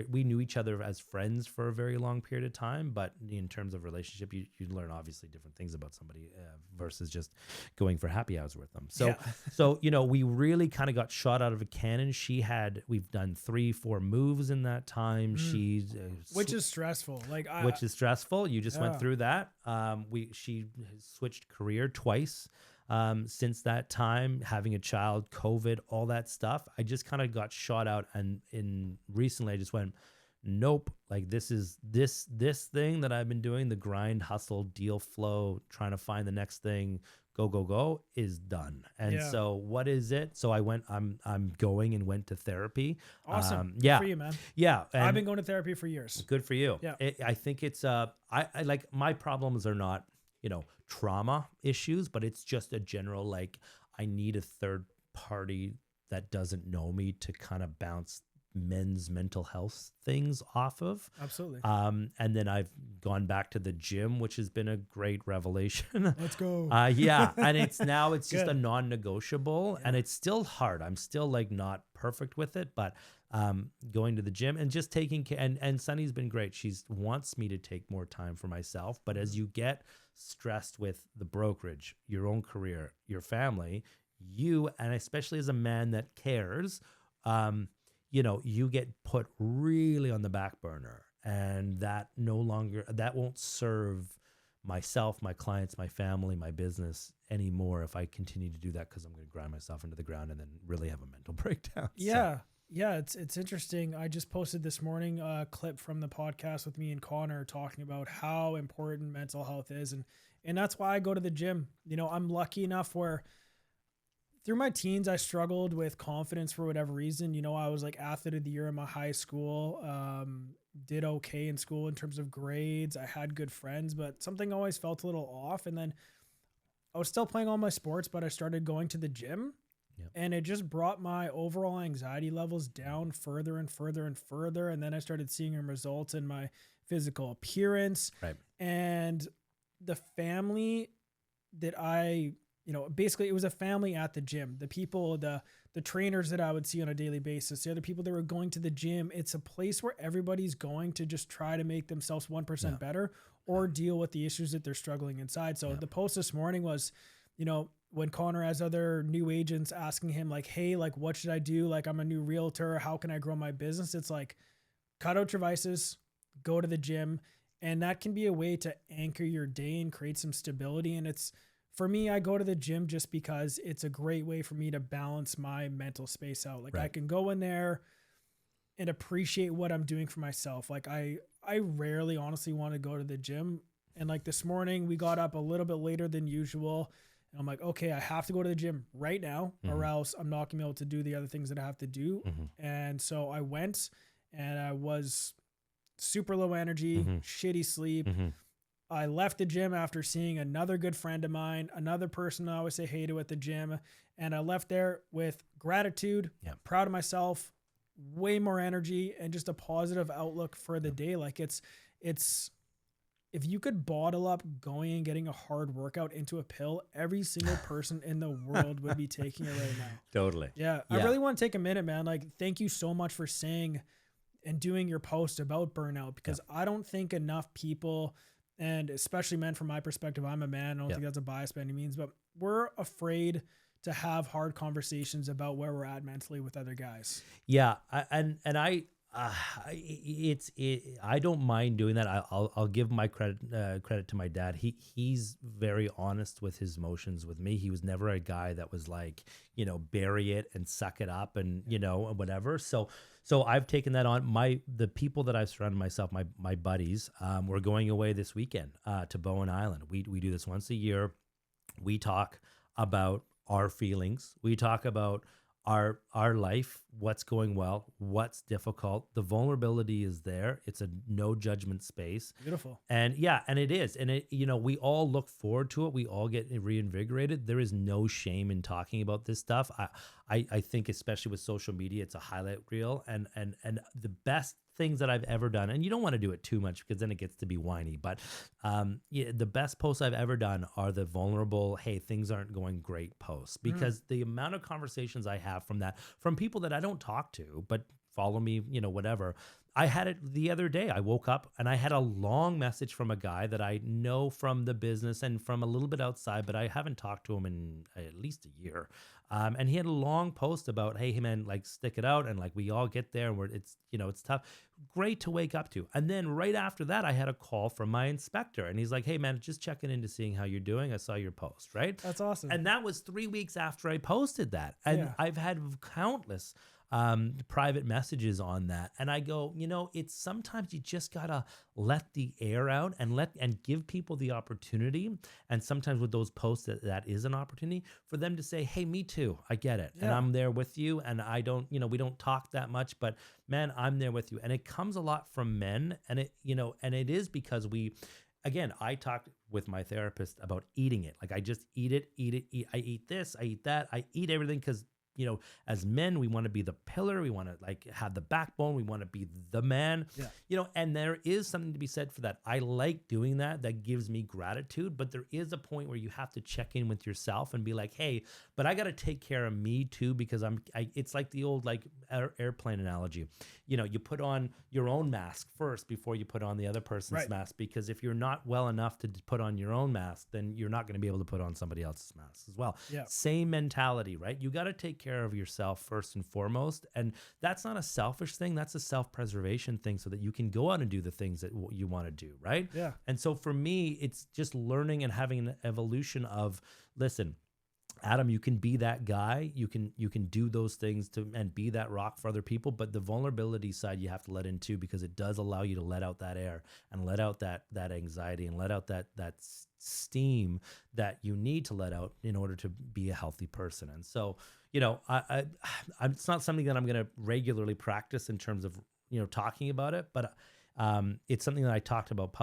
We knew each other as friends for a very long period of time, but in terms of relationship, you learn obviously different things about somebody versus just going for happy hours with them. So, we really kind of got shot out of a cannon. We've done 3-4 moves in that time. Which is stressful. Which is stressful. You just went through that. She switched career twice. since that time, having a child, COVID, all that stuff. I just kind of got shot out. And recently I just went, nope, like this thing that I've been doing, the grind, hustle, deal flow, trying to find the next thing, go is done. And so what is it? So I'm going and went to therapy. Awesome. Yeah. Good for you, man. Yeah. And I've been going to therapy for years. good for you. Yeah. I think it's, I like, my problems are not, trauma issues, but it's just a general, like, I need a third party that doesn't know me to kind of bounce men's mental health things off of. Absolutely. And then I've gone back to the gym, which has been a great revelation. Let's go. Yeah. And it's just Good. a non-negotiable, and it's still hard. I'm still like not perfect with it, but going to the gym and just taking care. And Sunny's been great. She wants me to take more time for myself. But as you get stressed with the brokerage, your own career, your family, and especially as a man that cares, you get put really on the back burner, and that won't serve myself, my clients, my family, my business anymore if I continue to do that, because I'm going to grind myself into the ground and then really have a mental breakdown. Yeah. So. Yeah. It's interesting. I just posted this morning a clip from the podcast with me and Connor talking about how important mental health is. And that's why I go to the gym. I'm lucky enough where through my teens, I struggled with confidence for whatever reason. I was like athlete of the year in my high school, did okay in school in terms of grades. I had good friends, but something always felt a little off. And then I was still playing all my sports, but I started going to the gym, and it just brought my overall anxiety levels down further and further and further. And then I started seeing results in my physical appearance. Right. And the family that basically it was a family at the gym. The people, the trainers that I would see on a daily basis, the other people that were going to the gym, it's a place where everybody's going to just try to make themselves 1% better or deal with the issues that they're struggling inside. So the post this morning was, when Connor has other new agents asking him like, hey, like, what should I do? Like, I'm a new realtor. How can I grow my business? It's like, cut out your vices, go to the gym. And that can be a way to anchor your day and create some stability. And for me, I go to the gym just because it's a great way for me to balance my mental space out. Like I can go in there and appreciate what I'm doing for myself. Like I rarely honestly want to go to the gym. And like this morning we got up a little bit later than usual. And I'm like, okay, I have to go to the gym right now or else I'm not gonna be able to do the other things that I have to do. And so I went, and I was super low energy, shitty sleep. I left the gym after seeing another good friend of mine, another person I always say hey to at the gym. And I left there with gratitude, proud of myself, way more energy, and just a positive outlook for the day. Like it's, if you could bottle up going and getting a hard workout into a pill, every single person in the world would be taking it right now. Totally. Yeah. I really want to take a minute, man. Like, thank you so much for saying and doing your post about burnout, because I don't think enough people, and especially men from my perspective, I'm a man, I don't think that's a bias by any means, but we're afraid to have hard conversations about where we're at mentally with other guys. Yeah. I don't mind doing that. I'll give my credit to my dad. He's very honest with his emotions with me. He was never a guy that was like, bury it and suck it up and, whatever. So I've taken that on. The people that I've surrounded myself, my buddies, we're going away this weekend to Bowen Island. We do this once a year. We talk about our feelings. We talk about our life, what's going well, what's difficult. The vulnerability is there. It's a no judgment space. Beautiful. And and it is. And we all look forward to it. We all get reinvigorated. There is no shame in talking about this stuff. I think especially with social media, it's a highlight reel, and the best things that I've ever done, and you don't want to do it too much because then it gets to be whiny, but the best posts I've ever done are the vulnerable, hey, things aren't going great posts, because the amount of conversations I have from people that I don't talk to, but follow me, whatever, I had it the other day. I woke up and I had a long message from a guy that I know from the business and from a little bit outside, but I haven't talked to him in at least a year. And he had a long post about, hey man, like stick it out. And like, we all get there and it's, it's tough. Great to wake up to. And then right after that, I had a call from my inspector and he's like, hey man, just checking in to seeing how you're doing. I saw your post, right? That's awesome. And that was 3 weeks after I posted that. And I've had countless private messages on that. And I go, it's sometimes you just gotta let the air out and give people the opportunity. And sometimes with those posts that is an opportunity for them to say, hey, me too, I get it. And I'm there with you. And I don't, we don't talk that much, but man, I'm there with you. And it comes a lot from men. And it is because again, I talked with my therapist about eating it. Like I just eat it. I eat this, I eat that, I eat everything because as men, we want to be the pillar. We want to like have the backbone. We want to be the man, and there is something to be said for that. I like doing that. That gives me gratitude, but there is a point where you have to check in with yourself and be like, hey, but I got to take care of me too, because it's like the old like airplane analogy. You put on your own mask first before you put on the other person's mask, because if you're not well enough to put on your own mask, then you're not going to be able to put on somebody else's mask as well. Same mentality, right? You got to take care of yourself first and foremost. And that's not a selfish thing. That's a self-preservation thing so that you can go out and do the things that you want to do. Right. Yeah. And so for me, it's just learning and having an evolution of, listen, Adam, you can be that guy. You can do those things and be that rock for other people. But the vulnerability side you have to let in too, because it does allow you to let out that air and let out that anxiety and let out that steam that you need to let out in order to be a healthy person. And so, it's not something that I'm going to regularly practice in terms of, talking about it, but it's something that I talked about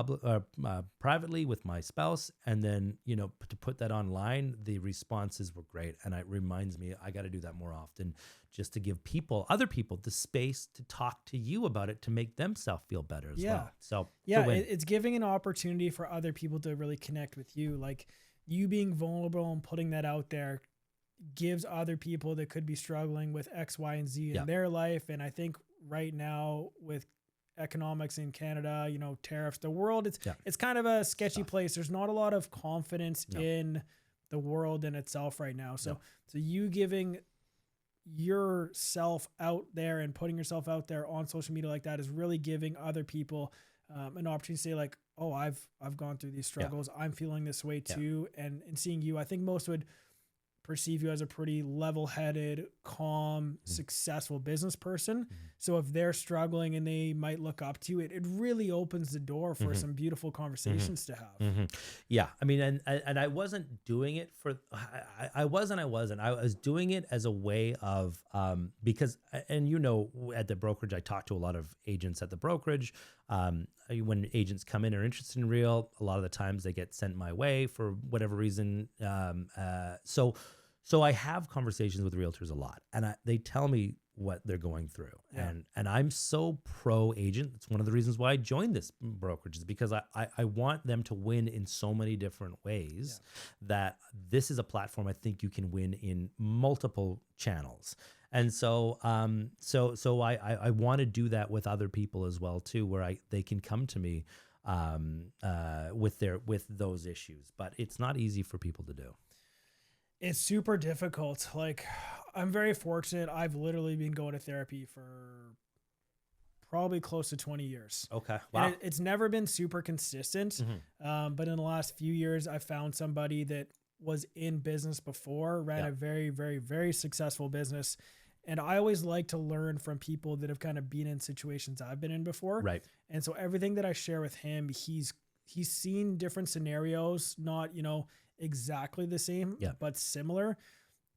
privately with my spouse. And then, to put that online, the responses were great. And it reminds me, I got to do that more often, just to give other people the space to talk to you about it, to make themselves feel better as well. So it's giving an opportunity for other people to really connect with you. Like you being vulnerable and putting that out there gives other people that could be struggling with X, Y, and Z in their life. And I think right now with economics in Canada, tariffs, the world, it's kind of a sketchy place. There's not a lot of confidence in the world in itself right now. So you giving yourself out there and putting yourself out there on social media like that is really giving other people an opportunity to say like, oh, I've gone through these struggles. I'm feeling this way too. And seeing you, I think most would perceive you as a pretty level-headed, calm, successful business person. So if they're struggling and they might look up to you, it really opens the door for some beautiful conversations to have. Yeah. I mean, and I wasn't doing it for, I wasn't. I was doing it as a way of, because, and at the brokerage, I talk to a lot of agents at the brokerage. When agents come in or interested in real, a lot of the times they get sent my way for whatever reason. So I have conversations with realtors a lot, and they tell me what they're going through. And I'm so pro agent. It's one of the reasons why I joined this brokerage, is because I want them to win in so many different ways that this is a platform I think you can win in multiple channels. And so, I want to do that with other people as well too, where they can come to me with those issues, but it's not easy for people to do. It's super difficult. Like, I'm very fortunate. I've literally been going to therapy for probably close to 20 years. Okay. Wow. And it's never been super consistent. But in the last few years, I found somebody that was in business before, ran a very, very, very successful business. And I always like to learn from people that have kind of been in situations I've been in before. Right. And so everything that I share with him, he's seen different scenarios, not, exactly the same, but similar.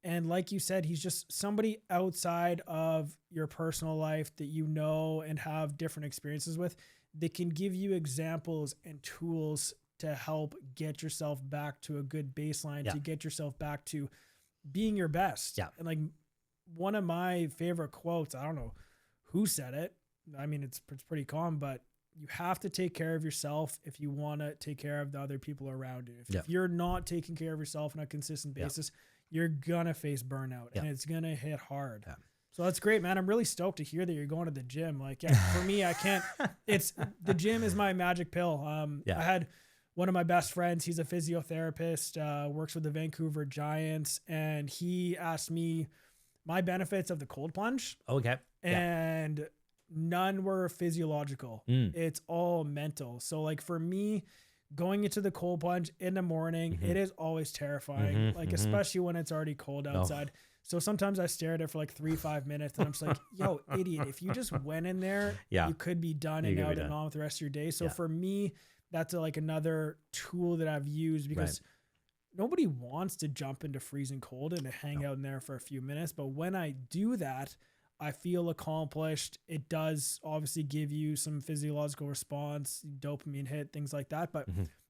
And like you said, he's just somebody outside of your personal life that and have different experiences with, that can give you examples and tools to help get yourself back to a good baseline, to get yourself back to being your best. Yeah. And like one of my favorite quotes, I don't know who said it. I mean, it's pretty common, but you have to take care of yourself if you want to take care of the other people around you. If you're not taking care of yourself on a consistent basis, you're going to face burnout and it's going to hit hard. Yeah. So that's great, man. I'm really stoked to hear that you're going to the gym. Like, yeah, for me, I can't, the gym is my magic pill. I had one of my best friends, he's a physiotherapist, works with the Vancouver Giants. And he asked me my benefits of the cold plunge. Okay. And none were physiological. It's all mental. So like for me, going into the cold plunge in the morning, it is always terrifying. Especially when it's already cold outside. So sometimes I stare at it for like 3-5 minutes and I'm just like, yo, idiot, if you just went in there, you could be done and out and on with the rest of your day. So for me, that's like another tool that I've used because nobody wants to jump into freezing cold and to hang out in there for a few minutes. But when I do that, I feel accomplished. It does obviously give you some physiological response, dopamine hit, things like that. But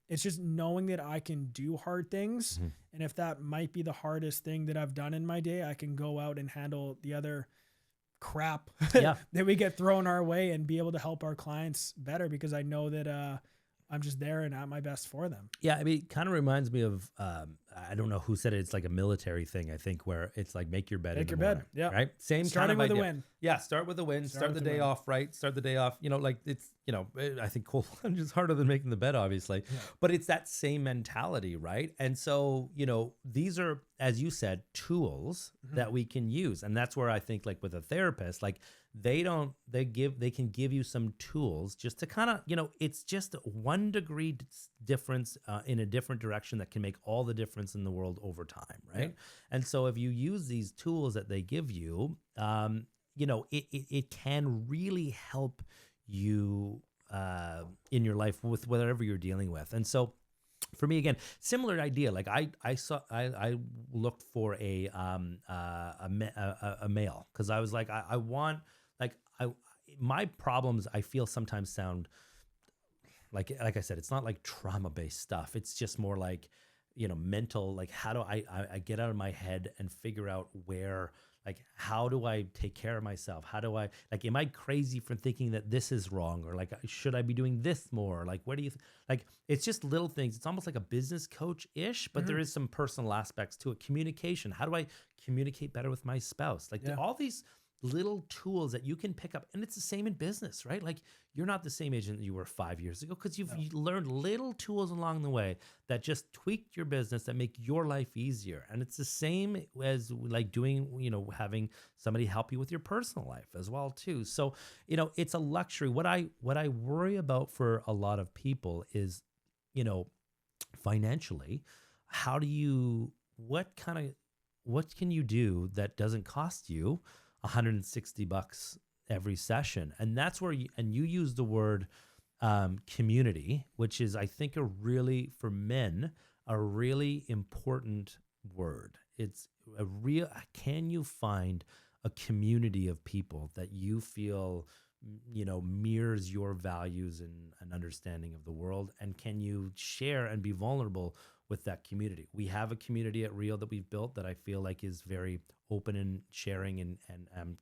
it's just knowing that I can do hard things. And if that might be the hardest thing that I've done in my day, I can go out and handle the other crap that we get thrown our way and be able to help our clients better because I know that I'm just there and at my best for them. Yeah, I mean, it kind of reminds me of, I don't know who said it. It's like a military thing, I think, where it's like make your bed in the morning. Yeah. Right? Same Starting kind of with idea. a win. Yeah, start with a win. Start the day off right. Start the day off. You know, like it's, you know, I think cold plunge is harder than making the bed, obviously. Yeah. But it's that same mentality, right? And so, you know, these are, as you said, tools that we can use. And that's where I think like with a therapist, like they can give you some tools just to kind of, you know, it's just 1 degree difference in a different direction that can make all the difference in the world over time, right? Yeah. And so if you use these tools that they give you, you know, it can really help you in your life with whatever you're dealing with. And so for me, again, similar idea. Like I looked for a male because I was like, I want, like, my problems I feel sometimes sound like I said, it's not like trauma-based stuff. It's just more like, you know, mental, like how do I get out of my head and figure out where, like, how do I take care of myself? How do I, like, am I crazy for thinking that this is wrong? Or like, should I be doing this more? Like, what do you, like, it's just little things. It's almost like a business coach-ish, but there is some personal aspects to it. Communication. How do I communicate better with my spouse? Like all these little tools that you can pick up. And it's the same in business, right? Like you're not the same agent that you were 5 years ago because you learned little tools along the way that just tweaked your business that make your life easier. And it's the same as like doing, you know, having somebody help you with your personal life as well too. So, you know, it's a luxury. What I worry about for a lot of people is, you know, financially, what can you do that doesn't cost you $160 every session? And that's where you use the word community, which is, I think, for men, a really important word. It's can you find a community of people that you feel, you know, mirrors your values and an understanding of the world? And can you share and be vulnerable with that community? We have a community at Real that we've built that I feel like is very open and sharing and I'm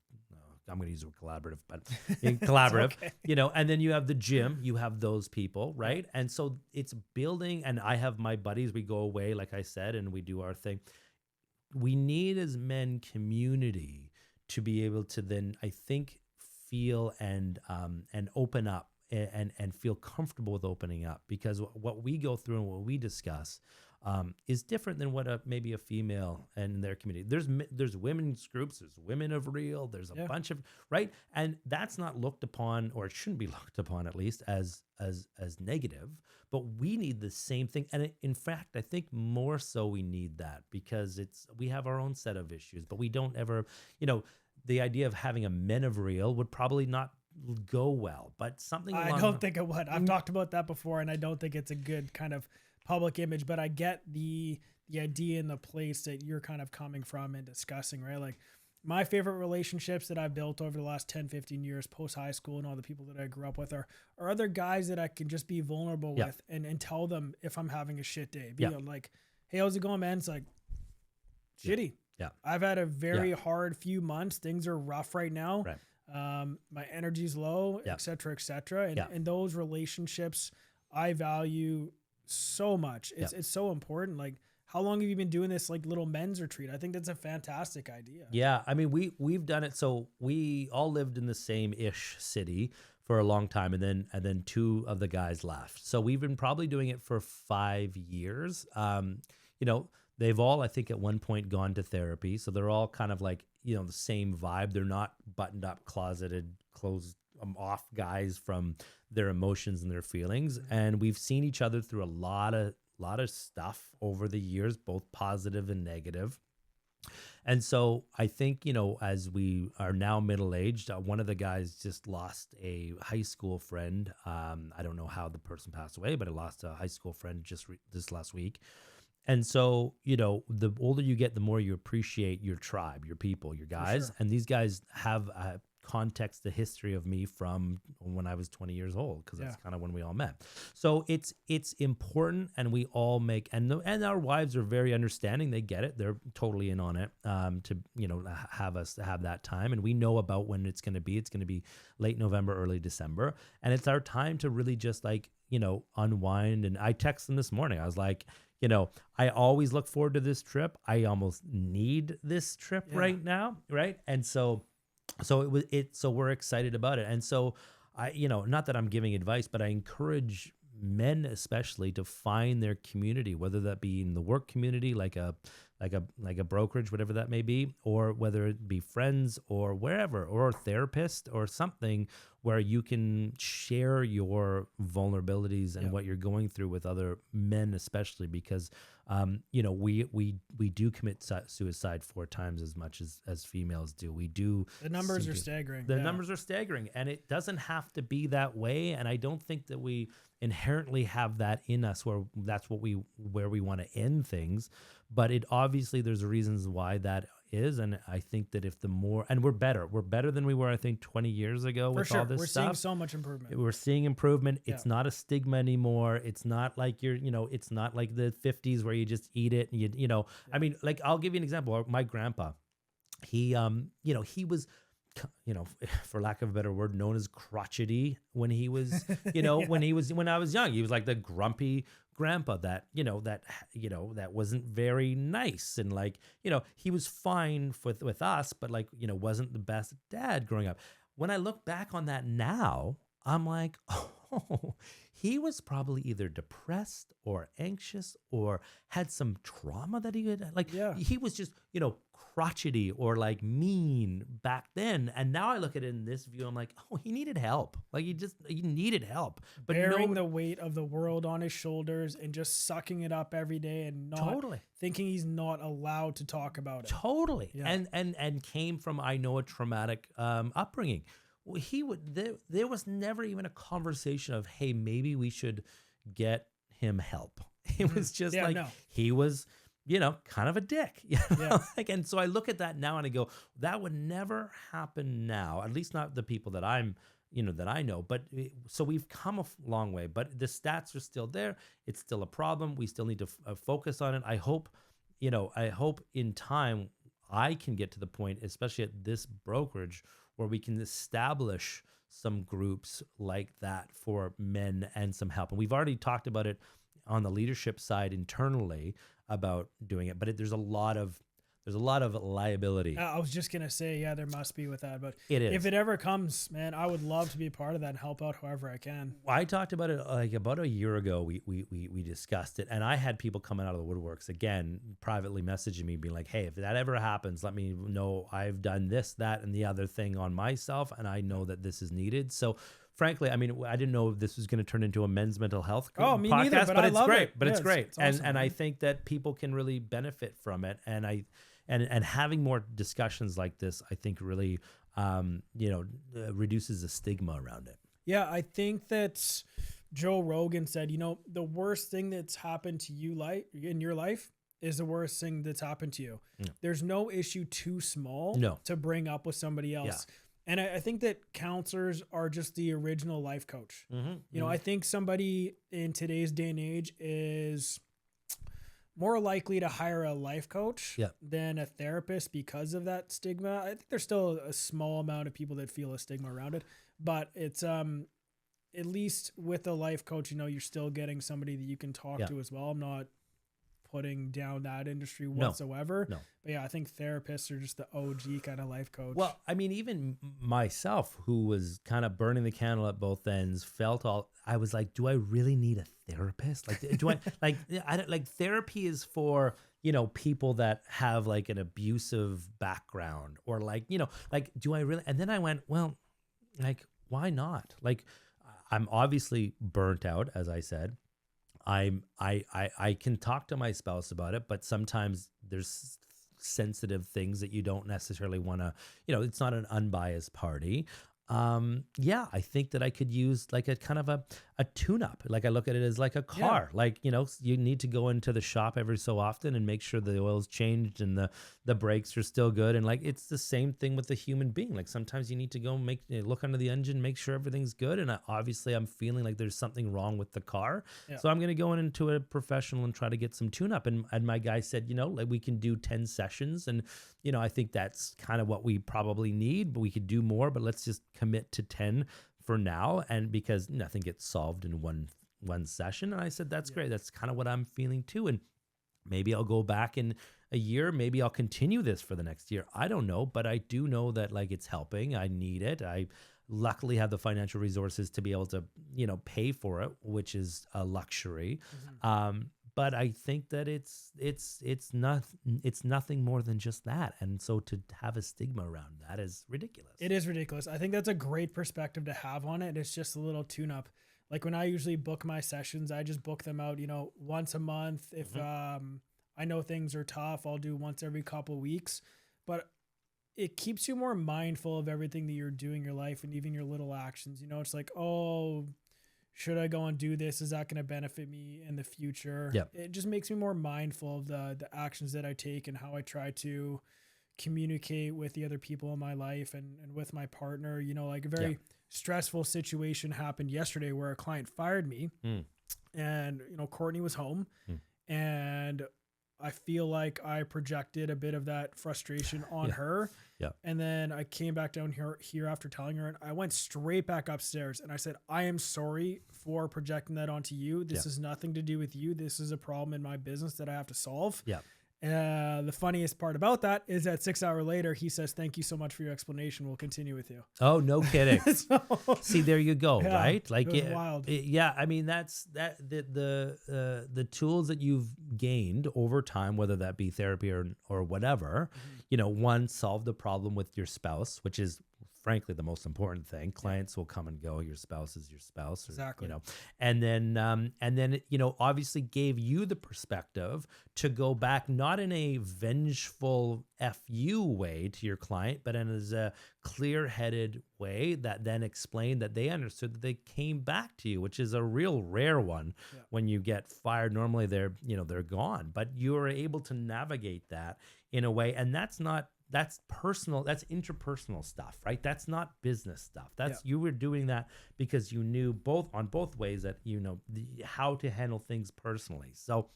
going to use the word collaborative, but collaborative, okay. You know, and then you have the gym, you have those people, right? And so it's building, and I have my buddies, we go away, like I said, and we do our thing. We need as men community to be able to then, I think, feel and open up and feel comfortable with opening up, because what we go through and what we discuss is different than what maybe a female and their community. There's women's groups, there's Women of Real, there's a bunch of, right? And that's not looked upon, or it shouldn't be looked upon at least as negative, but we need the same thing. And in fact, I think more so we need that because we have our own set of issues, but we don't ever, you know, the idea of having a Men of Real would probably not go well, but something I don't think it would. I've talked about that before, and I don't think it's a good kind of public image, but I get the idea and the place that you're kind of coming from and discussing, right? Like my favorite relationships that I've built over the last 10, 15 years post high school and all the people that I grew up with are other guys that I can just be vulnerable with and tell them if I'm having a shit day. Like, hey, how's it going, man? It's like shitty. Yeah. I've had a very hard few months. Things are rough right now. Right. My energy's low, et cetera, et cetera. And those relationships I value so much. It's so important. Like how long have you been doing this like little men's retreat? I think that's a fantastic idea. Yeah, I mean, we've done it. So we all lived in the same ish city for a long time, and then two of the guys left. So we've been probably doing it for 5 years. You know, they've all, I think, at one point gone to therapy. So they're all kind of like, you know, the same vibe. They're not buttoned up, closeted, closed off guys from their emotions and their feelings. And we've seen each other through a lot of stuff over the years, both positive and negative. And so I think, you know, as we are now middle-aged, one of the guys just lost a high school friend. I don't know how the person passed away, but I lost a high school friend just this last week. And so, you know, the older you get, the more you appreciate your tribe, your people, your guys. Sure. And these guys have context, the history of me from when I was 20 years old, because that's kind of when we all met. So it's important, and we all make, and our wives are very understanding. They get it. They're totally in on it, to, you know, have us have that time. And we know about when it's going to be. It's going to be late November, early December. And it's our time to really just like, you know, unwind. And I texted them this morning. I was like, you know, I always look forward to this trip. I almost need this trip right now. Right. And so we're excited about it. And so you know, not that I'm giving advice, but I encourage men especially to find their community, whether that be in the work community, like a brokerage, whatever that may be, or whether it be friends or wherever, or a therapist or something where you can share your vulnerabilities and what you're going through with other men, especially because, you know, we do commit suicide 4 times as much as females do. We do. The numbers are staggering. The numbers are staggering, and it doesn't have to be that way. And I don't think that we inherently have that in us where that's where we want to end things. But it obviously there's reasons why that is, and I think that if the more, and we're better than we were, I think 20 years ago with all this stuff. We're seeing so much improvement. We're seeing improvement. It's not a stigma anymore. It's not like it's not like the 50s where you just eat it and you know. I mean, like, I'll give you an example. My grandpa, he you know, he was, you know, for lack of a better word, known as crotchety when he was, you know, when I was young. He was like the grumpy grandpa that wasn't very nice, and like, you know, he was fine with us, but like, you know, wasn't the best dad growing up. When I look back on that now, I'm like, oh, he was probably either depressed or anxious or had some trauma that he had. Like, he was just, you know, crotchety or like mean back then. And now I look at it in this view, I'm like, oh, he needed help. Like, he needed help. But bearing the weight of the world on his shoulders and just sucking it up every day and not thinking he's not allowed to talk about it. Totally. Yeah. And came from, I know, a traumatic upbringing. There was never even a conversation of, hey, maybe we should get him help. It was just he was, you know, kind of a dick. You know? Like, and so I look at that now and I go, that would never happen now, at least not the people that I'm, you know, that I know. But so we've come a long way, but the stats are still there. It's still a problem. We still need to focus on it. I hope in time I can get to the point, especially at this brokerage, where we can establish some groups like that for men and some help. And we've already talked about it on the leadership side internally about doing it, but there's a lot of liability. I was just going to say, there must be with that, but it is. If it ever comes, man, I would love to be a part of that and help out however I can. I talked about it like about a year ago. We discussed it, and I had people coming out of the woodworks again, privately messaging me, being like, hey, if that ever happens, let me know. I've done this, that, and the other thing on myself, and I know that this is needed. So frankly, I mean, I didn't know if this was going to turn into a men's mental health podcast, me neither, but it's great. It. But it's great. It's awesome, and I think that people can really benefit from it. And having more discussions like this, I think really, reduces the stigma around it. Yeah, I think that Joe Rogan said, you know, the worst thing that's happened to you in your life is the worst thing that's happened to you. Yeah. There's no issue too small to bring up with somebody else. Yeah. And I think that counselors are just the original life coach. Mm-hmm. You know, I think somebody in today's day and age is more likely to hire a life coach than a therapist because of that stigma. I think there's still a small amount of people that feel a stigma around it, but it's at least with a life coach, you know, you're still getting somebody that you can talk to as well. I'm not putting down that industry whatsoever. No. But yeah, I think therapists are just the OG kind of life coach. Well, I mean, even myself, who was kind of burning the candle at both ends, I was like, do I really need a therapist? Like, do I like therapy is for, people that have like an abusive background, or like, like, do I really? And then I went, well, like, why not? Like, I'm obviously burnt out, as I said. I can talk to my spouse about it, but sometimes there's sensitive things that you don't necessarily want to, it's not an unbiased party. I think that I could use like a kind of a tune-up. Like I look at it as like a car. Yeah. Like, you need to go into the shop every so often and make sure the oil's changed and the brakes are still good. And like, it's the same thing with the human being. Like sometimes you need to go look under the engine, make sure everything's good. And obviously I'm feeling like there's something wrong with the car. Yeah. So I'm going to go into a professional and try to get some tune-up. And my guy said, like we can do 10 sessions. And, I think that's kind of what we probably need, but we could do more, but let's just commit to 10 for now. And because nothing gets solved in one session. And I said, that's great. That's kind of what I'm feeling too. And maybe I'll go back in a year. Maybe I'll continue this for the next year. I don't know, but I do know that like it's helping. I need it. I luckily have the financial resources to be able to, pay for it, which is a luxury. Mm-hmm. But I think that it's nothing more than just that. And so to have a stigma around that is ridiculous. It is ridiculous. I think that's a great perspective to have on it. It's just a little tune-up. Like when I usually book my sessions, I just book them out, once a month. If I know things are tough, I'll do once every couple of weeks. But it keeps you more mindful of everything that you're doing in your life and even your little actions. It's like, oh, should I go and do this? Is that going to benefit me in the future? Yep. It just makes me more mindful of the actions that I take and how I try to communicate with the other people in my life and with my partner. Like a very stressful situation happened yesterday where a client fired me and, Courtney was home and I feel like I projected a bit of that frustration on her. Yeah. And then I came back down here after telling her, and I went straight back upstairs and I said, I am sorry for projecting that onto you. This is nothing to do with you. This is a problem in my business that I have to solve. Yeah. The funniest part about that is that 6 hours later, he says, thank you so much for your explanation. We'll continue with you. Oh, no kidding. See, there you go. Right. Like, it was wild. I mean, that's the tools that you've gained over time, whether that be therapy or whatever, one, solve the problem with your spouse, which is frankly the most important thing. Clients will come and go. Your spouse is your spouse. Exactly. And then, obviously gave you the perspective to go back, not in a vengeful FU way to your client, but in as a clear-headed way that then explained that they understood that they came back to you, which is a real rare one. Yeah. When you get fired, normally they're gone, but you are able to navigate that in a way. And that's personal, that's interpersonal stuff, right? That's not business stuff. You were doing that because you knew on both ways that how to handle things personally. So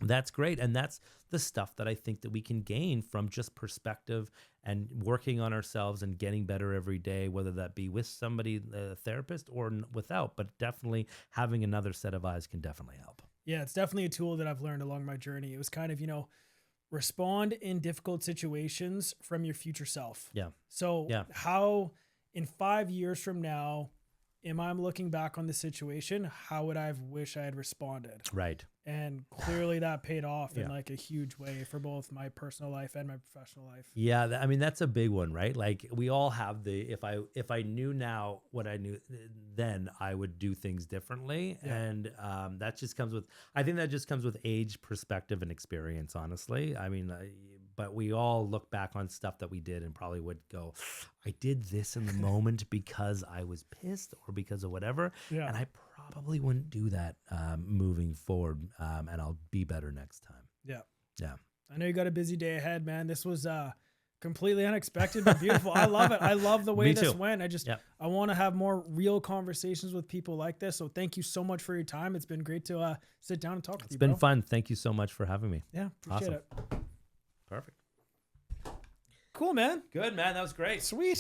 that's great. And that's the stuff that I think that we can gain from just perspective and working on ourselves and getting better every day, whether that be with somebody, a therapist, or without, but definitely having another set of eyes can definitely help. Yeah, it's definitely a tool that I've learned along my journey. It was kind of, respond in difficult situations from your future self. Yeah. So how in 5 years from now, am I looking back on the situation? How would I have wished I had responded? Right. And clearly that paid off in like a huge way for both my personal life and my professional life. Yeah. I mean, that's a big one, right? Like we all have if I knew now what I knew then, I would do things differently. Yeah. And that just comes with age, perspective, and experience, honestly. I mean, but we all look back on stuff that we did and probably would go, I did this in the moment because I was pissed or because of whatever. Yeah. And I probably wouldn't do that moving forward. And I'll be better next time. Yeah. Yeah. I know you got a busy day ahead, man. This was completely unexpected, but beautiful. I love it. I love the way this went. I want to have more real conversations with people like this. So thank you so much for your time. It's been great to sit down and talk with you. It's been fun. Thank you so much for having me. Yeah. Appreciate it. Perfect. Cool, man. Good, man. That was great. Sweet.